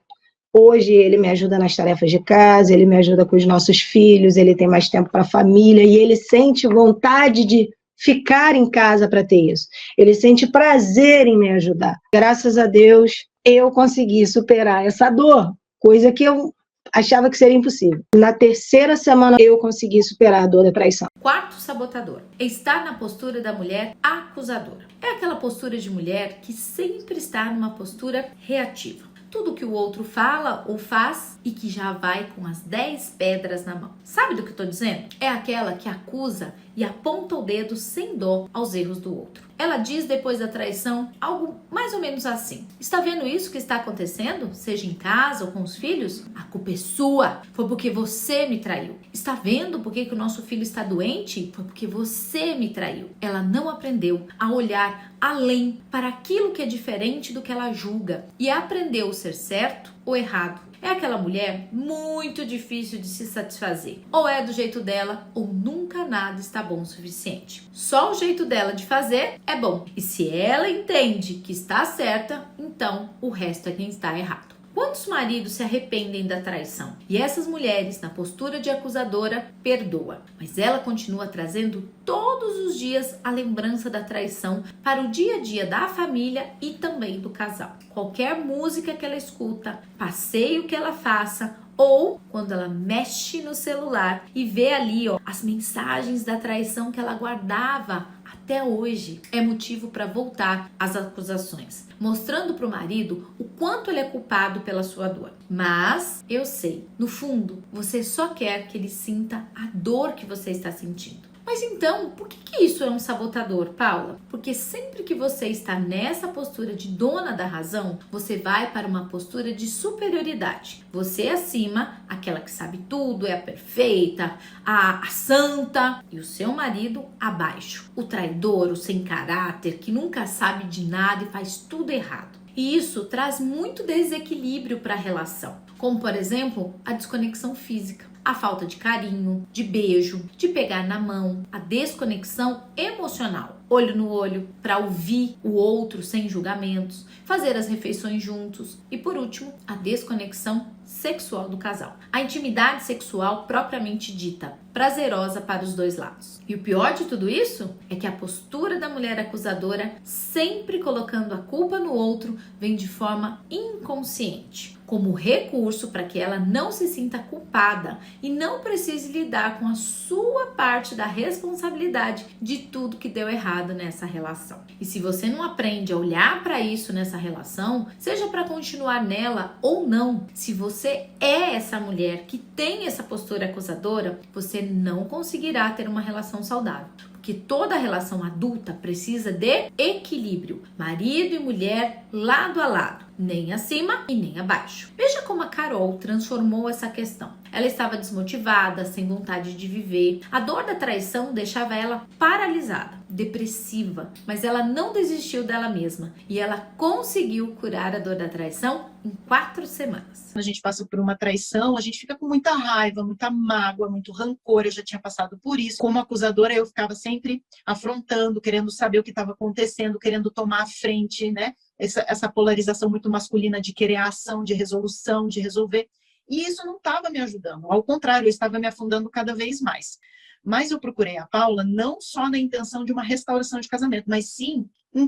Hoje ele me ajuda nas tarefas de casa, ele me ajuda com os nossos filhos, ele tem mais tempo para a família e ele sente vontade de ficar em casa para ter isso. Ele sente prazer em me ajudar. Graças a Deus, eu consegui superar essa dor, coisa que eu achava que seria impossível. Na 3ª semana, eu consegui superar a dor da traição. Quarto sabotador: estar na postura da mulher acusadora. É aquela postura de mulher que sempre está numa postura reativa. Tudo que o outro fala ou faz e que já vai com as 10 pedras na mão. Sabe do que eu tô dizendo? É aquela que acusa e aponta o dedo sem dó aos erros do outro. Ela diz depois da traição algo mais ou menos assim: está vendo isso que está acontecendo? Seja em casa ou com os filhos? A culpa é sua. Foi porque você me traiu. Está vendo por que o nosso filho está doente? Foi porque você me traiu. Ela não aprendeu a olhar além para aquilo que é diferente do que ela julga e aprendeu ser certo ou errado. É aquela mulher muito difícil de se satisfazer. Ou é do jeito dela, ou nunca nada está bom o suficiente. Só o jeito dela de fazer é bom. E se ela entende que está certa, então o resto é quem está errado. Quantos maridos se arrependem da traição? E essas mulheres, na postura de acusadora, perdoa. Mas ela continua trazendo todos os dias a lembrança da traição para o dia a dia da família e também do casal. Qualquer música que ela escuta, passeio que ela faça, ou quando ela mexe no celular e vê ali as mensagens da traição que ela guardava até hoje, é motivo para voltar às acusações, mostrando para o marido o quanto ele é culpado pela sua dor. Mas eu sei, no fundo, você só quer que ele sinta a dor que você está sentindo. Mas então, por que isso é um sabotador, Paula? Porque sempre que você está nessa postura de dona da razão, você vai para uma postura de superioridade. Você acima, aquela que sabe tudo, é a perfeita, a santa, e o seu marido abaixo. O traidor, o sem caráter, que nunca sabe de nada e faz tudo errado. E isso traz muito desequilíbrio para a relação, como por exemplo, a desconexão física. A falta de carinho, de beijo, de pegar na mão, a desconexão emocional. Olho no olho, para ouvir o outro sem julgamentos, fazer as refeições juntos e, por último, a desconexão sexual do casal. A intimidade sexual propriamente dita, prazerosa para os dois lados. E o pior de tudo isso é que a postura da mulher acusadora, sempre colocando a culpa no outro, vem de forma inconsciente, como recurso para que ela não se sinta culpada e não precise lidar com a sua parte da responsabilidade de tudo que deu errado nessa relação. E se você não aprende a olhar para isso nessa relação, seja para continuar nela ou não, se você é essa mulher que tem essa postura acusadora, você não conseguirá ter uma relação saudável. Porque toda relação adulta precisa de equilíbrio. Marido e mulher lado a lado. Nem acima e nem abaixo. Veja como a Carol transformou essa questão. Ela estava desmotivada, sem vontade de viver. A dor da traição deixava ela paralisada, depressiva. Mas ela não desistiu dela mesma. E ela conseguiu curar a dor da traição em 4 semanas. Quando a gente passa por uma traição, a gente fica com muita raiva, muita mágoa, muito rancor. Eu já tinha passado por isso. Como acusadora, eu ficava sempre afrontando, querendo saber o que estava acontecendo, querendo tomar a frente, né? Essa polarização muito masculina de querer a ação, de resolução, de resolver. E isso não estava me ajudando. Ao contrário, eu estava me afundando cada vez mais. Mas eu procurei a Paula não só na intenção de uma restauração de casamento, mas sim um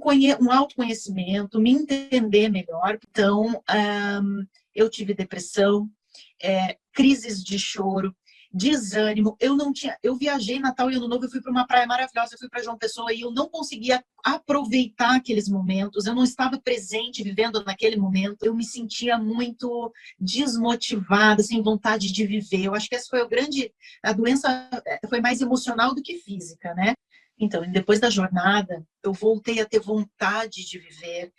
autoconhecimento, me entender melhor. Então, eu tive depressão, crises de choro, desânimo. Eu viajei Natal e Ano Novo, eu fui para uma praia maravilhosa, eu fui para João Pessoa e eu não conseguia aproveitar aqueles momentos, eu não estava presente, vivendo naquele momento, eu me sentia muito desmotivada, sem vontade de viver. Eu acho que essa foi a doença foi mais emocional do que física, né? Então, depois da jornada, eu voltei a ter vontade de viver.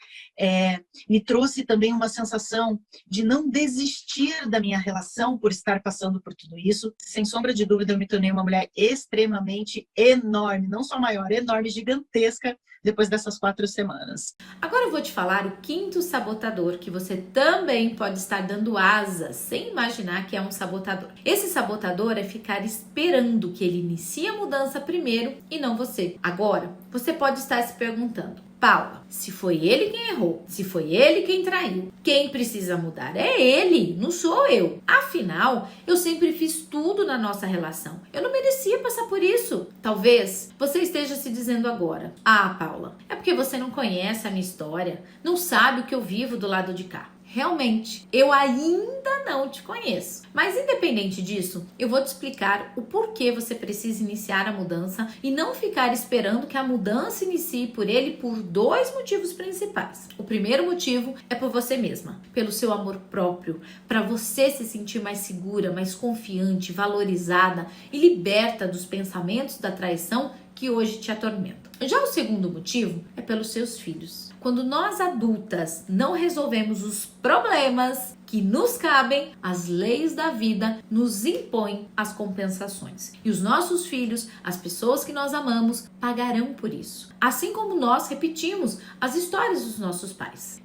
Me trouxe também uma sensação de não desistir da minha relação por estar passando por tudo isso. Sem sombra de dúvida, eu me tornei uma mulher extremamente enorme, não só maior, enorme, gigantesca, depois dessas 4 semanas. Agora eu vou te falar o 5º sabotador, que você também pode estar dando asas, sem imaginar que é um sabotador. Esse sabotador é ficar esperando que ele inicie a mudança primeiro e não você. Agora, você pode estar se perguntando: Paula, se foi ele quem errou, se foi ele quem traiu, quem precisa mudar é ele, não sou eu. Afinal, eu sempre fiz tudo na nossa relação. Eu não merecia passar por isso. Talvez você esteja se dizendo agora: ah, Paula, é porque você não conhece a minha história, não sabe o que eu vivo do lado de cá. Realmente, eu ainda não te conheço. Mas independente disso, eu vou te explicar o porquê você precisa iniciar a mudança e não ficar esperando que a mudança inicie por ele por 2 motivos principais. O primeiro motivo é por você mesma, pelo seu amor próprio, para você se sentir mais segura, mais confiante, valorizada e liberta dos pensamentos da traição que hoje te atormentam. Já o segundo motivo é pelos seus filhos. Quando nós adultas não resolvemos os problemas que nos cabem, as leis da vida nos impõem as compensações. E os nossos filhos, as pessoas que nós amamos, pagarão por isso. Assim como nós repetimos as histórias dos nossos pais.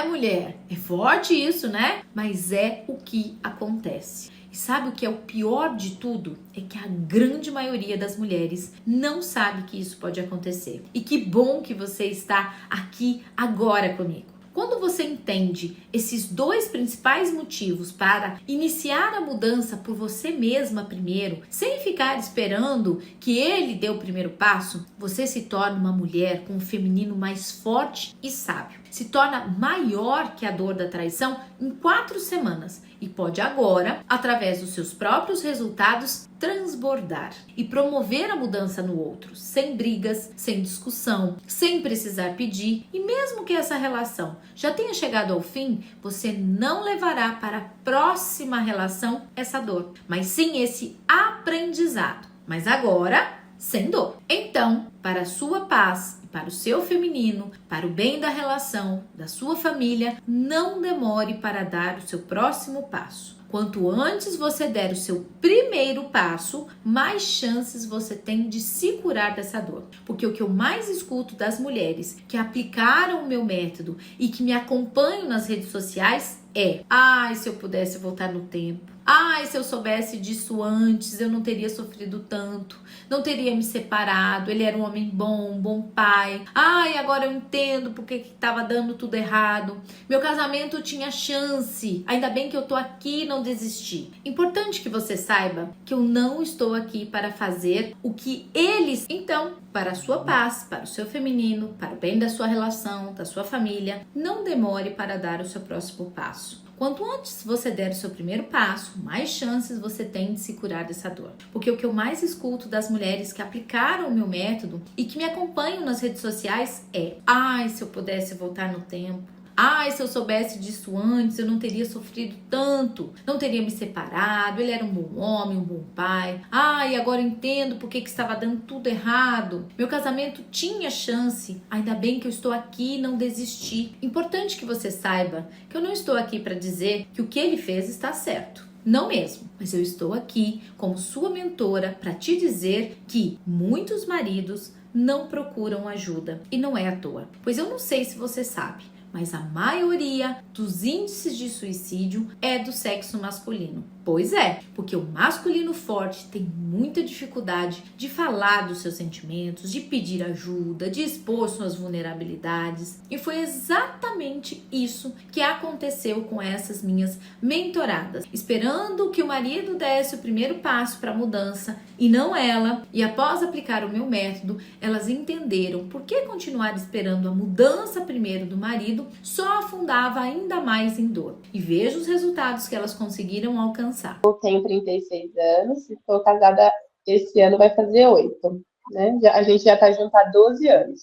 Mulher, é forte isso, né? Mas é o que acontece. E sabe o que é o pior de tudo? É que a grande maioria das mulheres não sabe que isso pode acontecer. E que bom que você está aqui agora comigo. Quando você entende esses 2 principais motivos para iniciar a mudança por você mesma primeiro, sem ficar esperando que ele dê o primeiro passo, você se torna uma mulher com um feminino mais forte e sábio. Se torna maior que a dor da traição em 4 semanas e pode agora, através dos seus próprios resultados, transbordar e promover a mudança no outro, sem brigas, sem discussão, sem precisar pedir. E mesmo que essa relação já tenha chegado ao fim, você não levará para a próxima relação essa dor, mas sim esse aprendizado. Mas agora, sem dor. Então, para a sua paz, para o seu feminino, para o bem da relação, da sua família, não demore para dar o seu próximo passo. Quanto antes você der o seu primeiro passo, mais chances você tem de se curar dessa dor. Porque o que eu mais escuto das mulheres que aplicaram o meu método e que me acompanham nas redes sociais é: ai, se eu pudesse voltar no tempo. Ai, se eu soubesse disso antes, eu não teria sofrido tanto, não teria me separado, ele era um homem bom, um bom pai. Ai, agora eu entendo porque que estava dando tudo errado. Meu casamento tinha chance, ainda bem que eu tô aqui e não desisti. Importante que você saiba que eu não estou aqui para fazer o que eles... Então, para a sua paz, para o seu feminino, para o bem da sua relação, da sua família, não demore para dar o seu próximo passo. Quanto antes você der o seu primeiro passo, mais chances você tem de se curar dessa dor. Porque o que eu mais escuto das mulheres que aplicaram o meu método e que me acompanham nas redes sociais é: ai, se eu pudesse voltar no tempo. Ai, se eu soubesse disso antes, eu não teria sofrido tanto, não teria me separado, ele era um bom homem, um bom pai. Ai, agora eu entendo porque que estava dando tudo errado. Meu casamento tinha chance, ainda bem que eu estou aqui e não desisti. Importante que você saiba que eu não estou aqui para dizer que o que ele fez está certo. Não mesmo, mas eu estou aqui como sua mentora para te dizer que muitos maridos não procuram ajuda e não é à toa. Pois eu não sei se você sabe, mas a maioria dos índices de suicídio é do sexo masculino. Pois é, porque o masculino forte tem muita dificuldade de falar dos seus sentimentos, de pedir ajuda, de expor suas vulnerabilidades. E foi exatamente isso que aconteceu com essas minhas mentoradas. Esperando que o marido desse o primeiro passo para a mudança e não ela. E após aplicar o meu método, elas entenderam por que continuar esperando a mudança primeiro do marido só afundava ainda mais em dor. E veja os resultados que elas conseguiram alcançar. avançar. Eu tenho 36 anos e estou casada, esse ano vai fazer 8, né? A gente já está junto há 12 anos.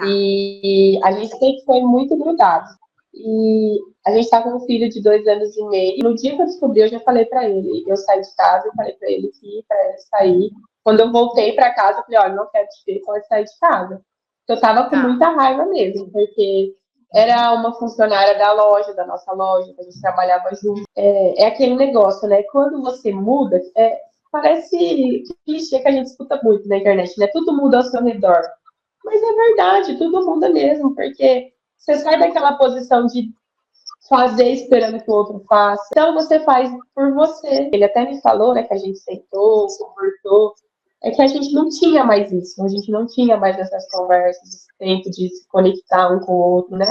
E a gente sempre foi muito grudado. E a gente está com um filho de 2 anos e meio. No dia que eu descobri, eu já falei para ele. Eu saí de casa e falei para ele que para ele sair. Quando eu voltei para casa, eu falei, olha, não quero te ver, pode sair de casa. Eu estava com muita raiva mesmo, porque era uma funcionária da loja, da nossa loja, que a gente trabalhava junto. É aquele negócio, né? Quando você muda, parece clichê que a gente escuta muito na internet, né? Tudo muda ao seu redor. Mas é verdade, tudo muda mesmo, porque você sai daquela posição de fazer esperando que o outro faça. Então você faz por você. Ele até me falou, né, que a gente sentou, conversou, é que a gente não tinha mais isso, a gente não tinha mais essas conversas, esse tempo de se conectar um com o outro, né?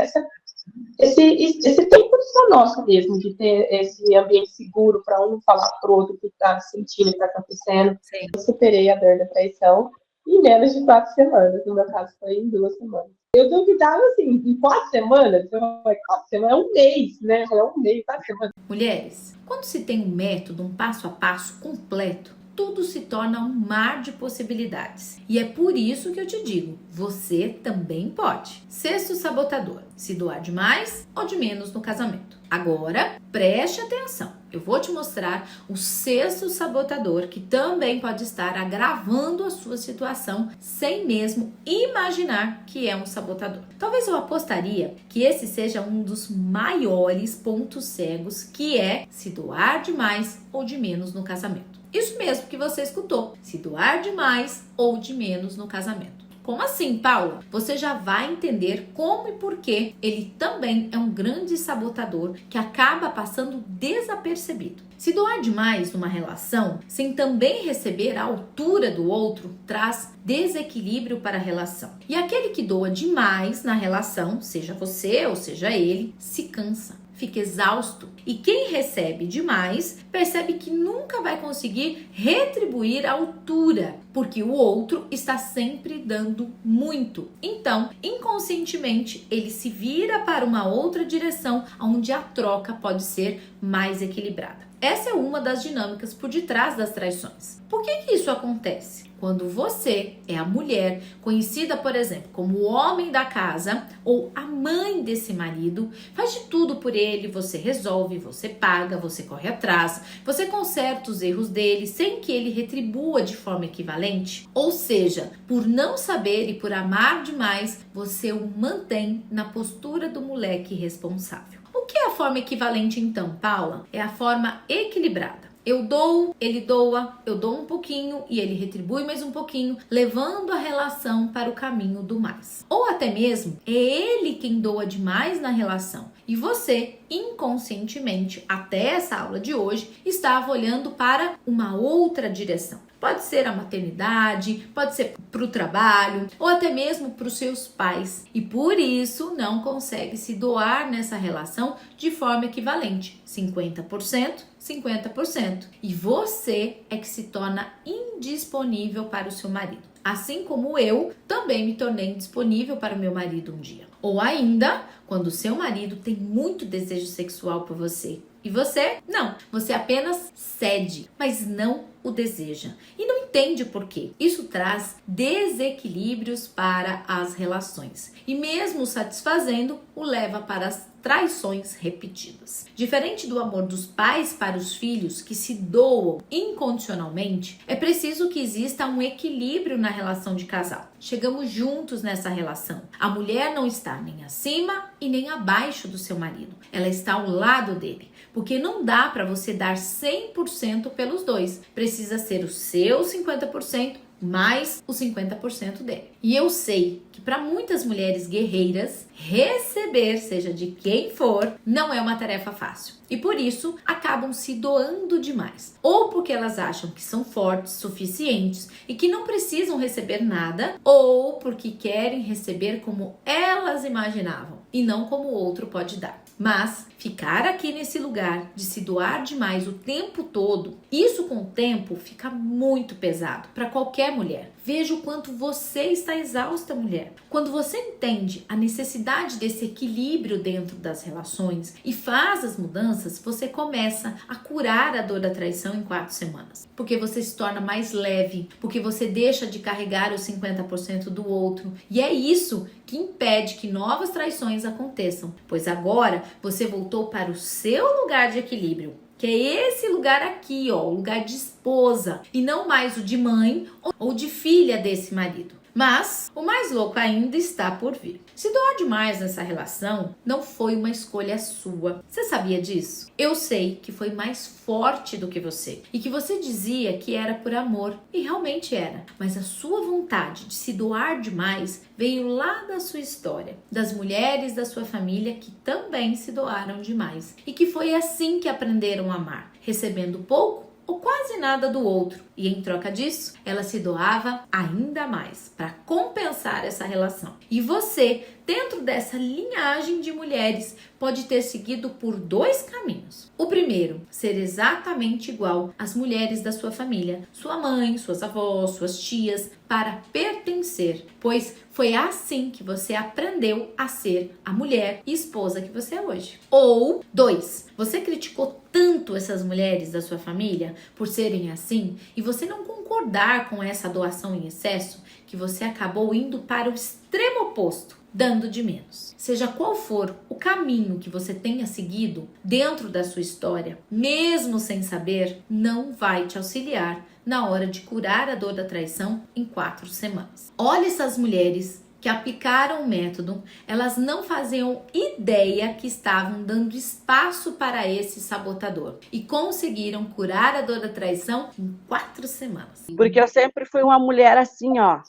Esse tempo só nosso mesmo, de ter esse ambiente seguro para um falar pro outro o que está sentindo, o que está acontecendo. Sim. Eu superei a dor da traição em menos de 4 semanas, no meu caso foi em 2 semanas. Eu duvidava assim, em 4 semanas, 4 semanas é um mês, né? É um mês, 4 semanas. Mulheres, quando se tem um método, um passo a passo completo, tudo se torna um mar de possibilidades. E é por isso que eu te digo, você também pode. Sexto sabotador, se doar de mais ou de menos no casamento. Agora, preste atenção. Eu vou te mostrar o sexto sabotador que também pode estar agravando a sua situação sem mesmo imaginar que é um sabotador. Talvez eu apostaria que esse seja um dos maiores pontos cegos, que é se doar de mais ou de menos no casamento. Isso mesmo que você escutou, se doar de mais ou de menos no casamento. Como assim, Paula? Você já vai entender como e por que ele também é um grande sabotador que acaba passando desapercebido. Se doar demais numa relação, sem também receber a altura do outro, traz desequilíbrio para a relação. E aquele que doa demais na relação, seja você ou seja ele, se cansa, fica exausto. E quem recebe demais percebe que nunca vai conseguir retribuir a altura, porque o outro está sempre dando muito. Então, inconscientemente, ele se vira para uma outra direção, onde a troca pode ser mais equilibrada. Essa é uma das dinâmicas por detrás das traições. Por que isso acontece? Quando você é a mulher conhecida, por exemplo, como o homem da casa ou a mãe desse marido, faz de tudo por ele, você resolve, você paga, você corre atrás, você conserta os erros dele sem que ele retribua de forma equivalente. Ou seja, por não saber e por amar demais, você o mantém na postura do moleque responsável. O que é a forma equivalente então, Paula? É a forma equilibrada. Eu dou, ele doa, eu dou um pouquinho e ele retribui mais um pouquinho, levando a relação para o caminho do mais. Ou até mesmo, é ele quem doa demais na relação e você, inconscientemente, até essa aula de hoje, estava olhando para uma outra direção. Pode ser a maternidade, pode ser para o trabalho ou até mesmo para os seus pais. E por isso não consegue se doar nessa relação de forma equivalente. 50%, 50%. E você é que se torna indisponível para o seu marido. Assim como eu também me tornei indisponível para o meu marido um dia. Ou ainda, quando o seu marido tem muito desejo sexual por você e você não. Você apenas cede, mas não o deseja. E não entende por quê. Isso traz desequilíbrios para as relações. E mesmo satisfazendo, o leva para as traições repetidas. Diferente do amor dos pais para os filhos que se doam incondicionalmente, é preciso que exista um equilíbrio na relação de casal. Chegamos juntos nessa relação. A mulher não está nem acima e nem abaixo do seu marido. Ela está ao lado dele. Porque não dá para você dar 100% pelos dois. Precisa ser o seu 50% mais o 50% dele. E eu sei que para muitas mulheres guerreiras, receber, seja de quem for, não é uma tarefa fácil. E por isso, acabam se doando demais. Ou porque elas acham que são fortes, suficientes e que não precisam receber nada, ou porque querem receber como elas imaginavam. e não como o outro pode dar. Mas ficar aqui nesse lugar de se doar demais o tempo todo, isso com o tempo fica muito pesado para qualquer mulher. Veja o quanto você está exausta, mulher. Quando você entende a necessidade desse equilíbrio dentro das relações e faz as mudanças, você começa a curar a dor da traição em 4 semanas. Porque você se torna mais leve, porque você deixa de carregar os 50% do outro. E é isso que impede que novas traições aconteçam, pois agora você voltou para o seu lugar de equilíbrio, que é esse lugar aqui, ó, o lugar de esposa, e não mais o de mãe ou de filha desse marido. Mas o mais louco ainda está por vir. Se doar demais nessa relação não foi uma escolha sua. Você sabia disso? Eu sei que foi mais forte do que você e que você dizia que era por amor, e realmente era. Mas a sua vontade de se doar demais veio lá da sua história, das mulheres da sua família que também se doaram demais e que foi assim que aprenderam a amar, recebendo pouco ou quase nada do outro, e em troca disso, ela se doava ainda mais para compensar essa relação. E você, dentro dessa linhagem de mulheres, pode ter seguido por 2 caminhos. O primeiro, ser exatamente igual às mulheres da sua família, sua mãe, suas avós, suas tias, para pertencer, pois foi assim que você aprendeu a ser a mulher e esposa que você é hoje. Ou 2, você criticou tanto essas mulheres da sua família por serem assim e você não concordar com essa doação em excesso que você acabou indo para o extremo oposto, dando de menos. Seja qual for o caminho que você tenha seguido dentro da sua história, mesmo sem saber, não vai te auxiliar na hora de curar a dor da traição em 4 semanas. Olha essas mulheres que aplicaram o método, elas não faziam ideia que estavam dando espaço para esse sabotador e conseguiram curar a dor da traição em 4 semanas. Porque eu sempre fui uma mulher assim, ó,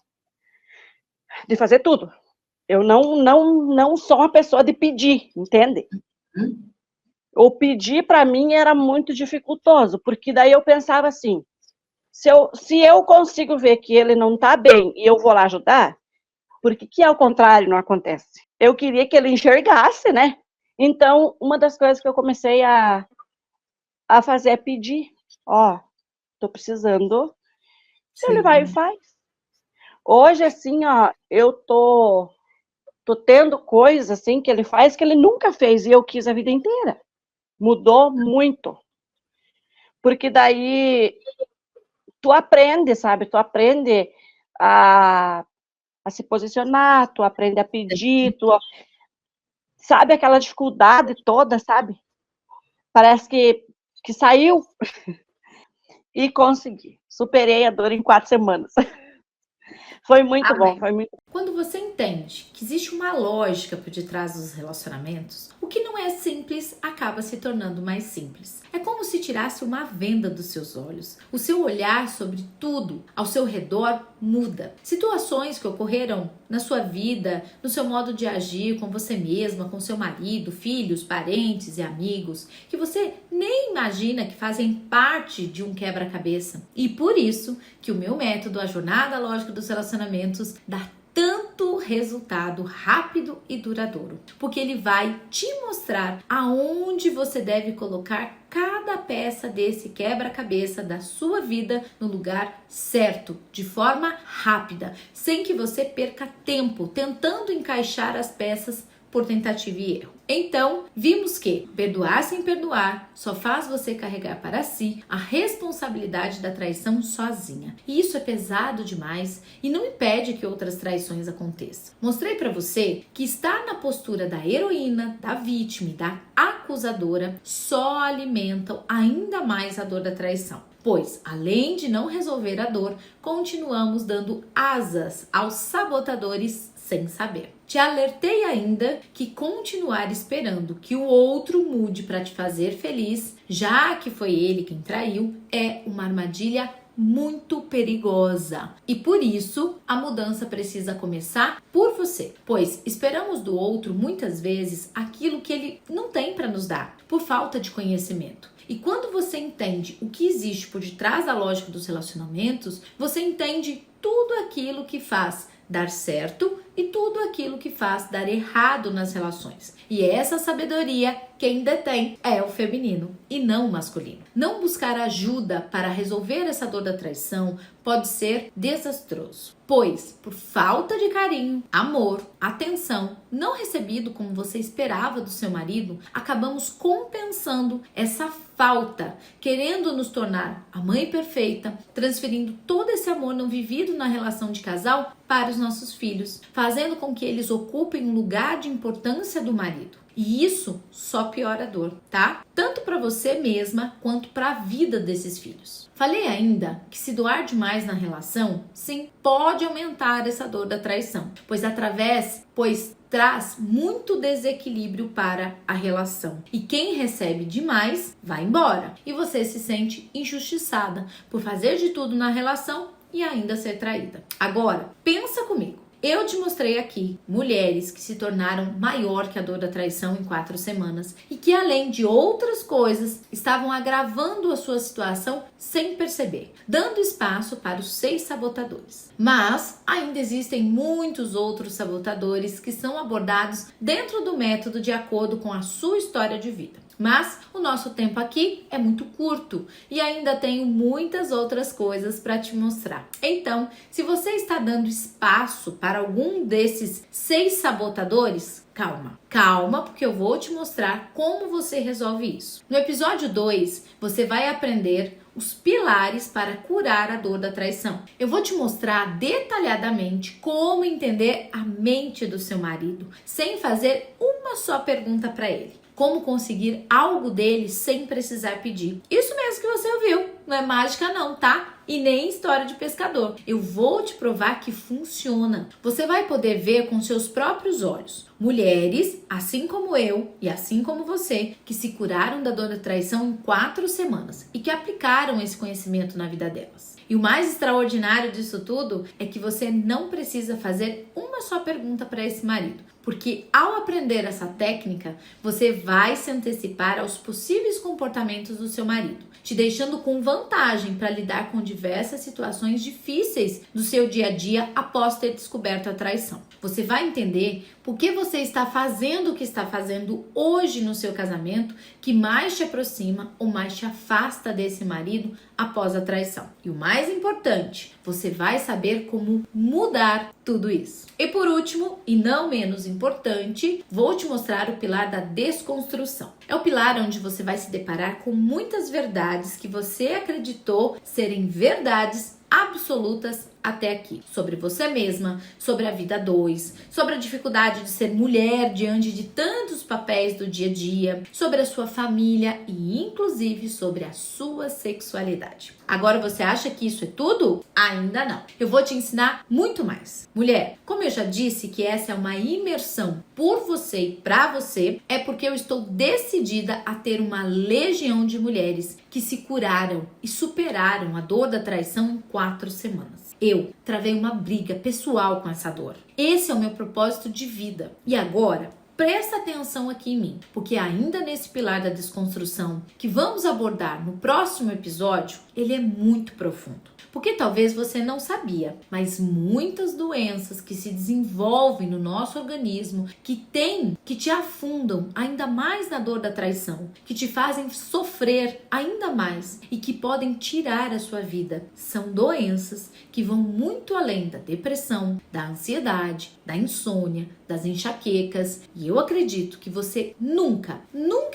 de fazer tudo. Eu não sou uma pessoa de pedir, entende? O pedir para mim era muito dificultoso, porque daí eu pensava assim, se eu consigo ver que ele não tá bem e eu vou lá ajudar, porque que ao contrário não acontece? Eu queria que ele enxergasse, né? Então, uma das coisas que eu comecei a fazer é pedir. Ó, tô precisando. Sim. Ele vai e faz. Hoje, assim, ó, eu tô tendo coisas, assim, que ele faz que ele nunca fez e eu quis a vida inteira. Mudou muito. Porque daí, tu aprende, sabe? Tu aprende a se posicionar, tu aprende a pedir, sabe aquela dificuldade toda, sabe? Parece que saiu e consegui. Superei a dor em 4 semanas. Foi muito bom, foi muito. Quando você entende que existe uma lógica por detrás dos relacionamentos, o que não é simples acaba se tornando mais simples. É como se tirasse uma venda dos seus olhos. O seu olhar sobre tudo ao seu redor muda. Situações que ocorreram na sua vida, no seu modo de agir com você mesma, com seu marido, filhos, parentes e amigos, que você nem imagina que fazem parte de um quebra-cabeça. E por isso que o meu método, a Jornada Lógica dos Relacionamentos, dá tanto resultado rápido e duradouro, porque ele vai te mostrar aonde você deve colocar cada peça desse quebra-cabeça da sua vida no lugar certo, de forma rápida, sem que você perca tempo tentando encaixar as peças por tentativa e erro. Então, vimos que perdoar sem perdoar só faz você carregar para si a responsabilidade da traição sozinha. E isso é pesado demais e não impede que outras traições aconteçam. Mostrei para você que estar na postura da heroína, da vítima e da acusadora só alimentam ainda mais a dor da traição. Pois, além de não resolver a dor, continuamos dando asas aos sabotadores sem saber. Te alertei ainda que continuar esperando que o outro mude para te fazer feliz, já que foi ele quem traiu, é uma armadilha muito perigosa. E por isso, a mudança precisa começar por você. Pois esperamos do outro muitas vezes aquilo que ele não tem para nos dar, por falta de conhecimento. E quando você entende o que existe por detrás da lógica dos relacionamentos, você entende tudo aquilo que faz dar certo e tudo aquilo que faz dar errado nas relações. E essa sabedoria, quem detém é o feminino e não o masculino. Não buscar ajuda para resolver essa dor da traição pode ser desastroso, pois por falta de carinho, amor, atenção não recebido como você esperava do seu marido, acabamos compensando essa falta, querendo nos tornar a mãe perfeita, transferindo todo esse amor não vivido na relação de casal para os nossos filhos, fazendo com que eles ocupem um lugar de importância do marido. E isso só piora a dor, tá? Tanto para você mesma quanto para a vida desses filhos. Falei ainda que se doar demais na relação, sim, pode aumentar essa dor da traição, pois traz muito desequilíbrio para a relação. E quem recebe demais vai embora. E você se sente injustiçada por fazer de tudo na relação e ainda ser traída. Agora, pensa comigo. Eu te mostrei aqui mulheres que se tornaram maior que a dor da traição em 4 semanas e que, além de outras coisas, estavam agravando a sua situação sem perceber, dando espaço para os 6 sabotadores. Mas ainda existem muitos outros sabotadores que são abordados dentro do método de acordo com a sua história de vida. Mas o nosso tempo aqui é muito curto e ainda tenho muitas outras coisas para te mostrar. Então, se você está dando espaço para algum desses 6 sabotadores, calma, porque eu vou te mostrar como você resolve isso. No episódio 2, você vai aprender os pilares para curar a dor da traição. Eu vou te mostrar detalhadamente como entender a mente do seu marido sem fazer uma só pergunta para ele. Como conseguir algo dele sem precisar pedir. Isso mesmo que você ouviu, não é mágica não, tá? E nem história de pescador. Eu vou te provar que funciona. Você vai poder ver com seus próprios olhos. Mulheres, assim como eu e assim como você, que se curaram da dor da traição em 4 semanas e que aplicaram esse conhecimento na vida delas. E o mais extraordinário disso tudo é que você não precisa fazer uma só pergunta para esse marido. Porque ao aprender essa técnica, você vai se antecipar aos possíveis comportamentos do seu marido, te deixando com vantagem para lidar com diversas situações difíceis do seu dia a dia após ter descoberto a traição. Você vai entender por que você está fazendo o que está fazendo hoje no seu casamento, que mais te aproxima ou mais te afasta desse marido após a traição. E o mais importante, você vai saber como mudar tudo isso. E por último, e não menos importante, vou te mostrar o pilar da desconstrução. É o pilar onde você vai se deparar com muitas verdades que você acreditou serem verdades absolutas até aqui, sobre você mesma, sobre a vida 2, sobre a dificuldade de ser mulher diante de tantos papéis do dia a dia, sobre a sua família e inclusive sobre a sua sexualidade. Agora você acha que isso é tudo? Ainda não. Eu vou te ensinar muito mais. Mulher, como eu já disse que essa é uma imersão por você e pra você, é porque eu estou decidida a ter uma legião de mulheres que se curaram e superaram a dor da traição em 4 semanas. Eu travei uma briga pessoal com essa dor. Esse é o meu propósito de vida. E agora, presta atenção aqui em mim, porque ainda nesse pilar da desconstrução que vamos abordar no próximo episódio, ele é muito profundo. Porque talvez você não sabia, mas muitas doenças que se desenvolvem no nosso organismo, que te afundam ainda mais na dor da traição, que te fazem sofrer ainda mais e que podem tirar a sua vida, são doenças que vão muito além da depressão, da ansiedade, da insônia, das enxaquecas. E eu acredito que você nunca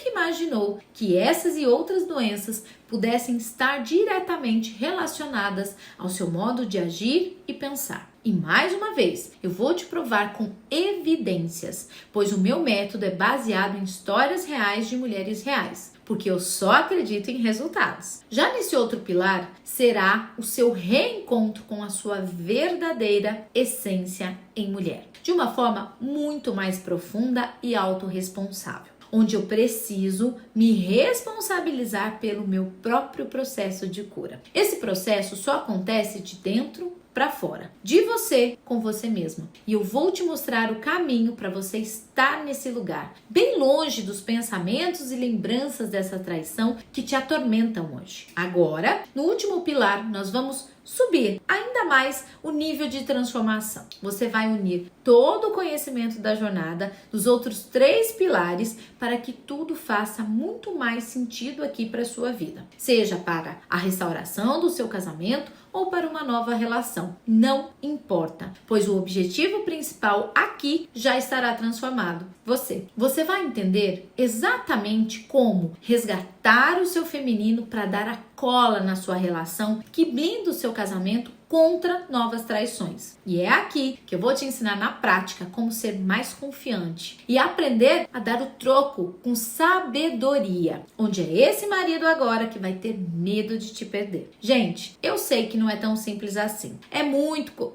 imaginou que essas e outras doenças pudessem estar diretamente relacionadas ao seu modo de agir e pensar. E mais uma vez, eu vou te provar com evidências, pois o meu método é baseado em histórias reais de mulheres reais, porque eu só acredito em resultados. Já nesse outro pilar, será o seu reencontro com a sua verdadeira essência em mulher, de uma forma muito mais profunda e autorresponsável, onde eu preciso me responsabilizar pelo meu próprio processo de cura. Esse processo só acontece de dentro para fora, de você com você mesma. E eu vou te mostrar o caminho para você estar nesse lugar, bem longe dos pensamentos e lembranças dessa traição que te atormentam hoje. Agora, no último pilar, nós vamos subir ainda mais o nível de transformação. Você vai unir todo o conhecimento da jornada dos outros 3 pilares para que tudo faça muito mais sentido aqui para a sua vida. Seja para a restauração do seu casamento ou para uma nova relação. Não importa, pois o objetivo principal aqui já estará transformado. Você vai entender exatamente como resgatar o seu feminino para dar a cola na sua relação que blinda o seu casamento contra novas traições. E é aqui que eu vou te ensinar na prática como ser mais confiante e aprender a dar o troco com sabedoria, onde é esse marido agora que vai ter medo de te perder. Gente, eu sei que não é tão simples assim. É muito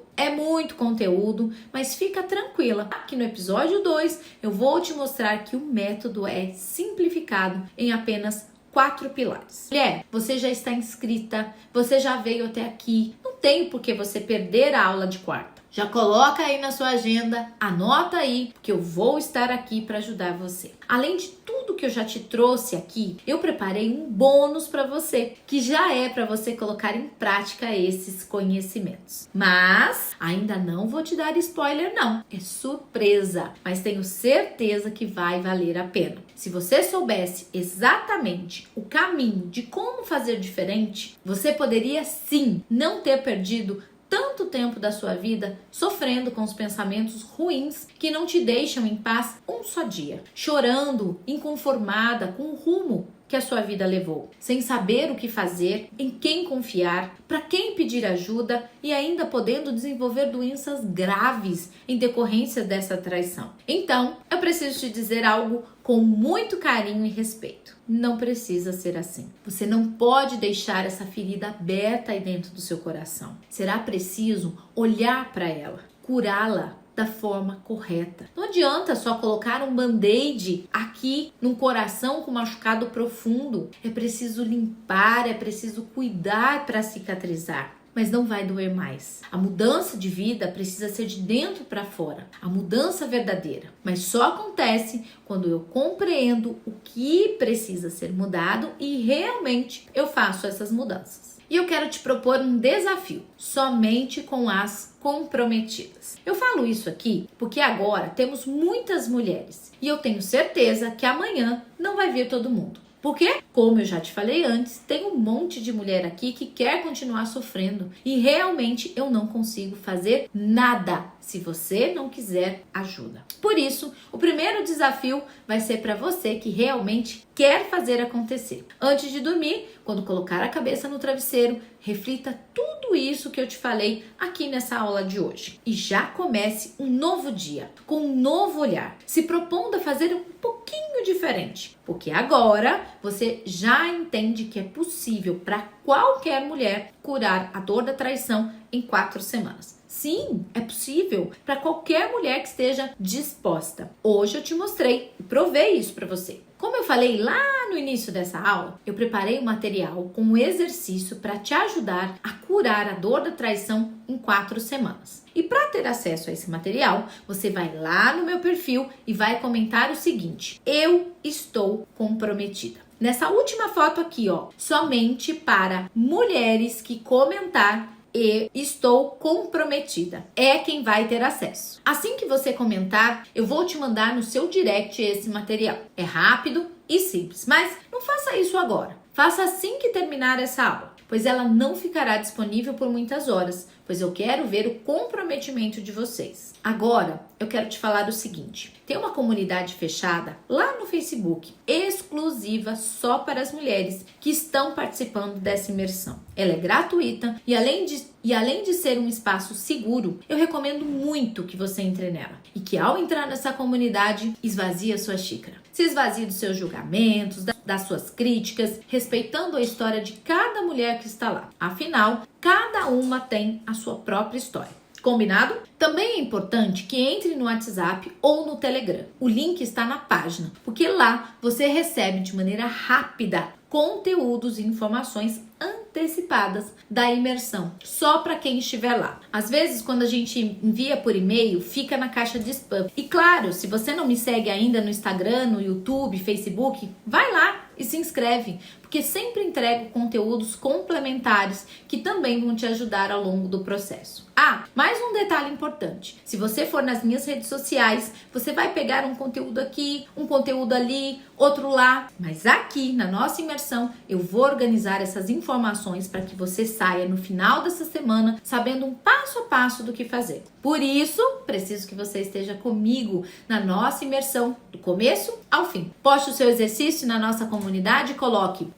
conteúdo, mas fica tranquila. Aqui no episódio 2 eu vou te mostrar que o método é simplificado em apenas 4 pilares. Mulher, você já está inscrita, você já veio até aqui, não tem por que você perder a aula de quarta. Já coloca aí na sua agenda, anota aí, porque eu vou estar aqui para ajudar você. Além de tudo que eu já te trouxe aqui, eu preparei um bônus para você, que já é para você colocar em prática esses conhecimentos. Mas ainda não vou te dar spoiler não, é surpresa, mas tenho certeza que vai valer a pena. Se você soubesse exatamente o caminho de como fazer diferente, você poderia sim não ter perdido tanto tempo da sua vida sofrendo com os pensamentos ruins que não te deixam em paz um só dia, chorando, inconformada com o rumo que a sua vida levou, sem saber o que fazer, em quem confiar, para quem pedir ajuda e ainda podendo desenvolver doenças graves em decorrência dessa traição. Então, eu preciso te dizer algo com muito carinho e respeito. Não precisa ser assim. Você não pode deixar essa ferida aberta aí dentro do seu coração. Será preciso olhar para ela, curá-la da forma correta. Não adianta só colocar um band-aid aqui num coração com machucado profundo. É preciso limpar, é preciso cuidar para cicatrizar. Mas não vai doer mais. A mudança de vida precisa ser de dentro para fora. A mudança verdadeira. Mas só acontece quando eu compreendo o que precisa ser mudado e realmente eu faço essas mudanças. E eu quero te propor um desafio, somente com as comprometidas. Eu falo isso aqui porque agora temos muitas mulheres e eu tenho certeza que amanhã não vai vir todo mundo. Porque, como eu já te falei antes, tem um monte de mulher aqui que quer continuar sofrendo e realmente eu não consigo fazer nada se você não quiser ajuda. Por isso, o primeiro desafio vai ser para você que realmente quer fazer acontecer. Antes de dormir, quando colocar a cabeça no travesseiro, reflita tudo isso que eu te falei aqui nessa aula de hoje. E já comece um novo dia, com um novo olhar, se propondo a fazer um pouquinho diferente. Porque agora você já entende que é possível para qualquer mulher curar a dor da traição em 4 semanas. Sim, é possível para qualquer mulher que esteja disposta. Hoje eu te mostrei e provei isso para você. Como eu falei lá no início dessa aula, eu preparei um material com um exercício para te ajudar a curar a dor da traição em 4 semanas. E para ter acesso a esse material, você vai lá no meu perfil e vai comentar o seguinte: eu estou comprometida. Nessa última foto aqui, ó, somente para mulheres que comentar e estou comprometida. É quem vai ter acesso. Assim que você comentar, eu vou te mandar no seu direct esse material. É rápido e simples, mas não faça isso agora. Faça assim que terminar essa aula, pois ela não ficará disponível por muitas horas, pois eu quero ver o comprometimento de vocês. Agora, eu quero te falar o seguinte: tem uma comunidade fechada lá no Facebook, exclusiva só para as mulheres que estão participando dessa imersão. Ela é gratuita e além de ser um espaço seguro, eu recomendo muito que você entre nela. E que ao entrar nessa comunidade, esvazie a sua xícara. Se esvazie dos seus julgamentos, das suas críticas, respeitando a história de cada mulher que está lá. Afinal, cada uma tem a sua própria história. Combinado? Também é importante que entre no WhatsApp ou no Telegram. O link está na página, porque lá você recebe de maneira rápida conteúdos e informações antecipadas antecipadas da imersão, só para quem estiver lá. Às vezes, quando a gente envia por e-mail, fica na caixa de spam. E claro, se você não me segue ainda no Instagram, no YouTube, Facebook, vai lá e se inscreve, porque sempre entrego conteúdos complementares que também vão te ajudar ao longo do processo. Ah, mais um detalhe importante. Se você for nas minhas redes sociais, você vai pegar um conteúdo aqui, um conteúdo ali, outro lá. Mas aqui, na nossa imersão, eu vou organizar essas informações para que você saia no final dessa semana sabendo um passo a passo do que fazer. Por isso, preciso que você esteja comigo na nossa imersão, do começo ao fim. Poste o seu exercício na nossa comunidade e coloque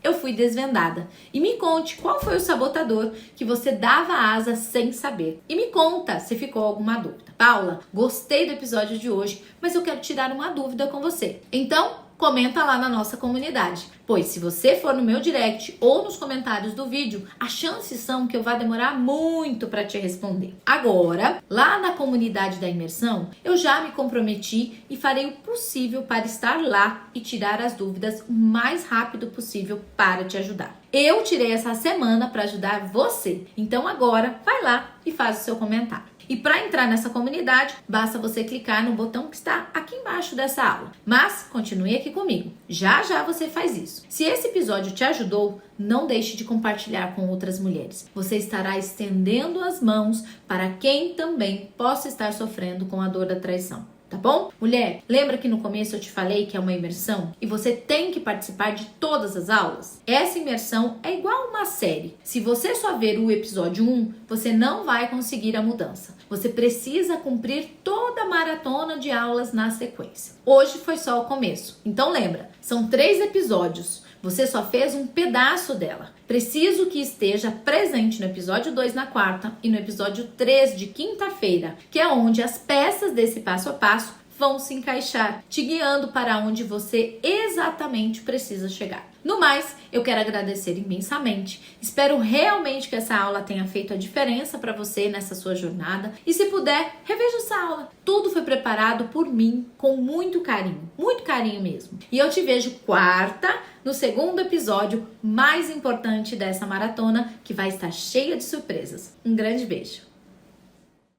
#EuFuiDesvendada e me conte qual foi o sabotador que você dava asa sem saber. E me conta se ficou alguma dúvida. Paula, gostei do episódio de hoje, mas eu quero tirar uma dúvida com você. Então, comenta lá na nossa comunidade, pois se você for no meu direct ou nos comentários do vídeo, as chances são que eu vá demorar muito para te responder. Agora, lá na comunidade da imersão, eu já me comprometi e farei o possível para estar lá e tirar as dúvidas o mais rápido possível para te ajudar. Eu tirei essa semana para ajudar você, então agora vai lá e faz o seu comentário. E para entrar nessa comunidade, basta você clicar no botão que está aqui embaixo dessa aula. Mas continue aqui comigo, já já você faz isso. Se esse episódio te ajudou, não deixe de compartilhar com outras mulheres. Você estará estendendo as mãos para quem também possa estar sofrendo com a dor da traição. Tá bom? Mulher, lembra que no começo eu te falei que é uma imersão e você tem que participar de todas as aulas? Essa imersão é igual uma série. Se você só ver o episódio 1, você não vai conseguir a mudança. Você precisa cumprir toda a maratona de aulas na sequência. Hoje foi só o começo. Então lembra, são 3 episódios. Você só fez um pedaço dela. Preciso que esteja presente no episódio 2 na quarta e no episódio 3 de quinta-feira, que é onde as peças desse passo a passo vão se encaixar, te guiando para onde você exatamente precisa chegar. No mais, eu quero agradecer imensamente. Espero realmente que essa aula tenha feito a diferença para você nessa sua jornada. E se puder, reveja essa aula. Tudo foi preparado por mim com muito carinho mesmo. E eu te vejo quarta, no segundo episódio mais importante dessa maratona, que vai estar cheia de surpresas. Um grande beijo.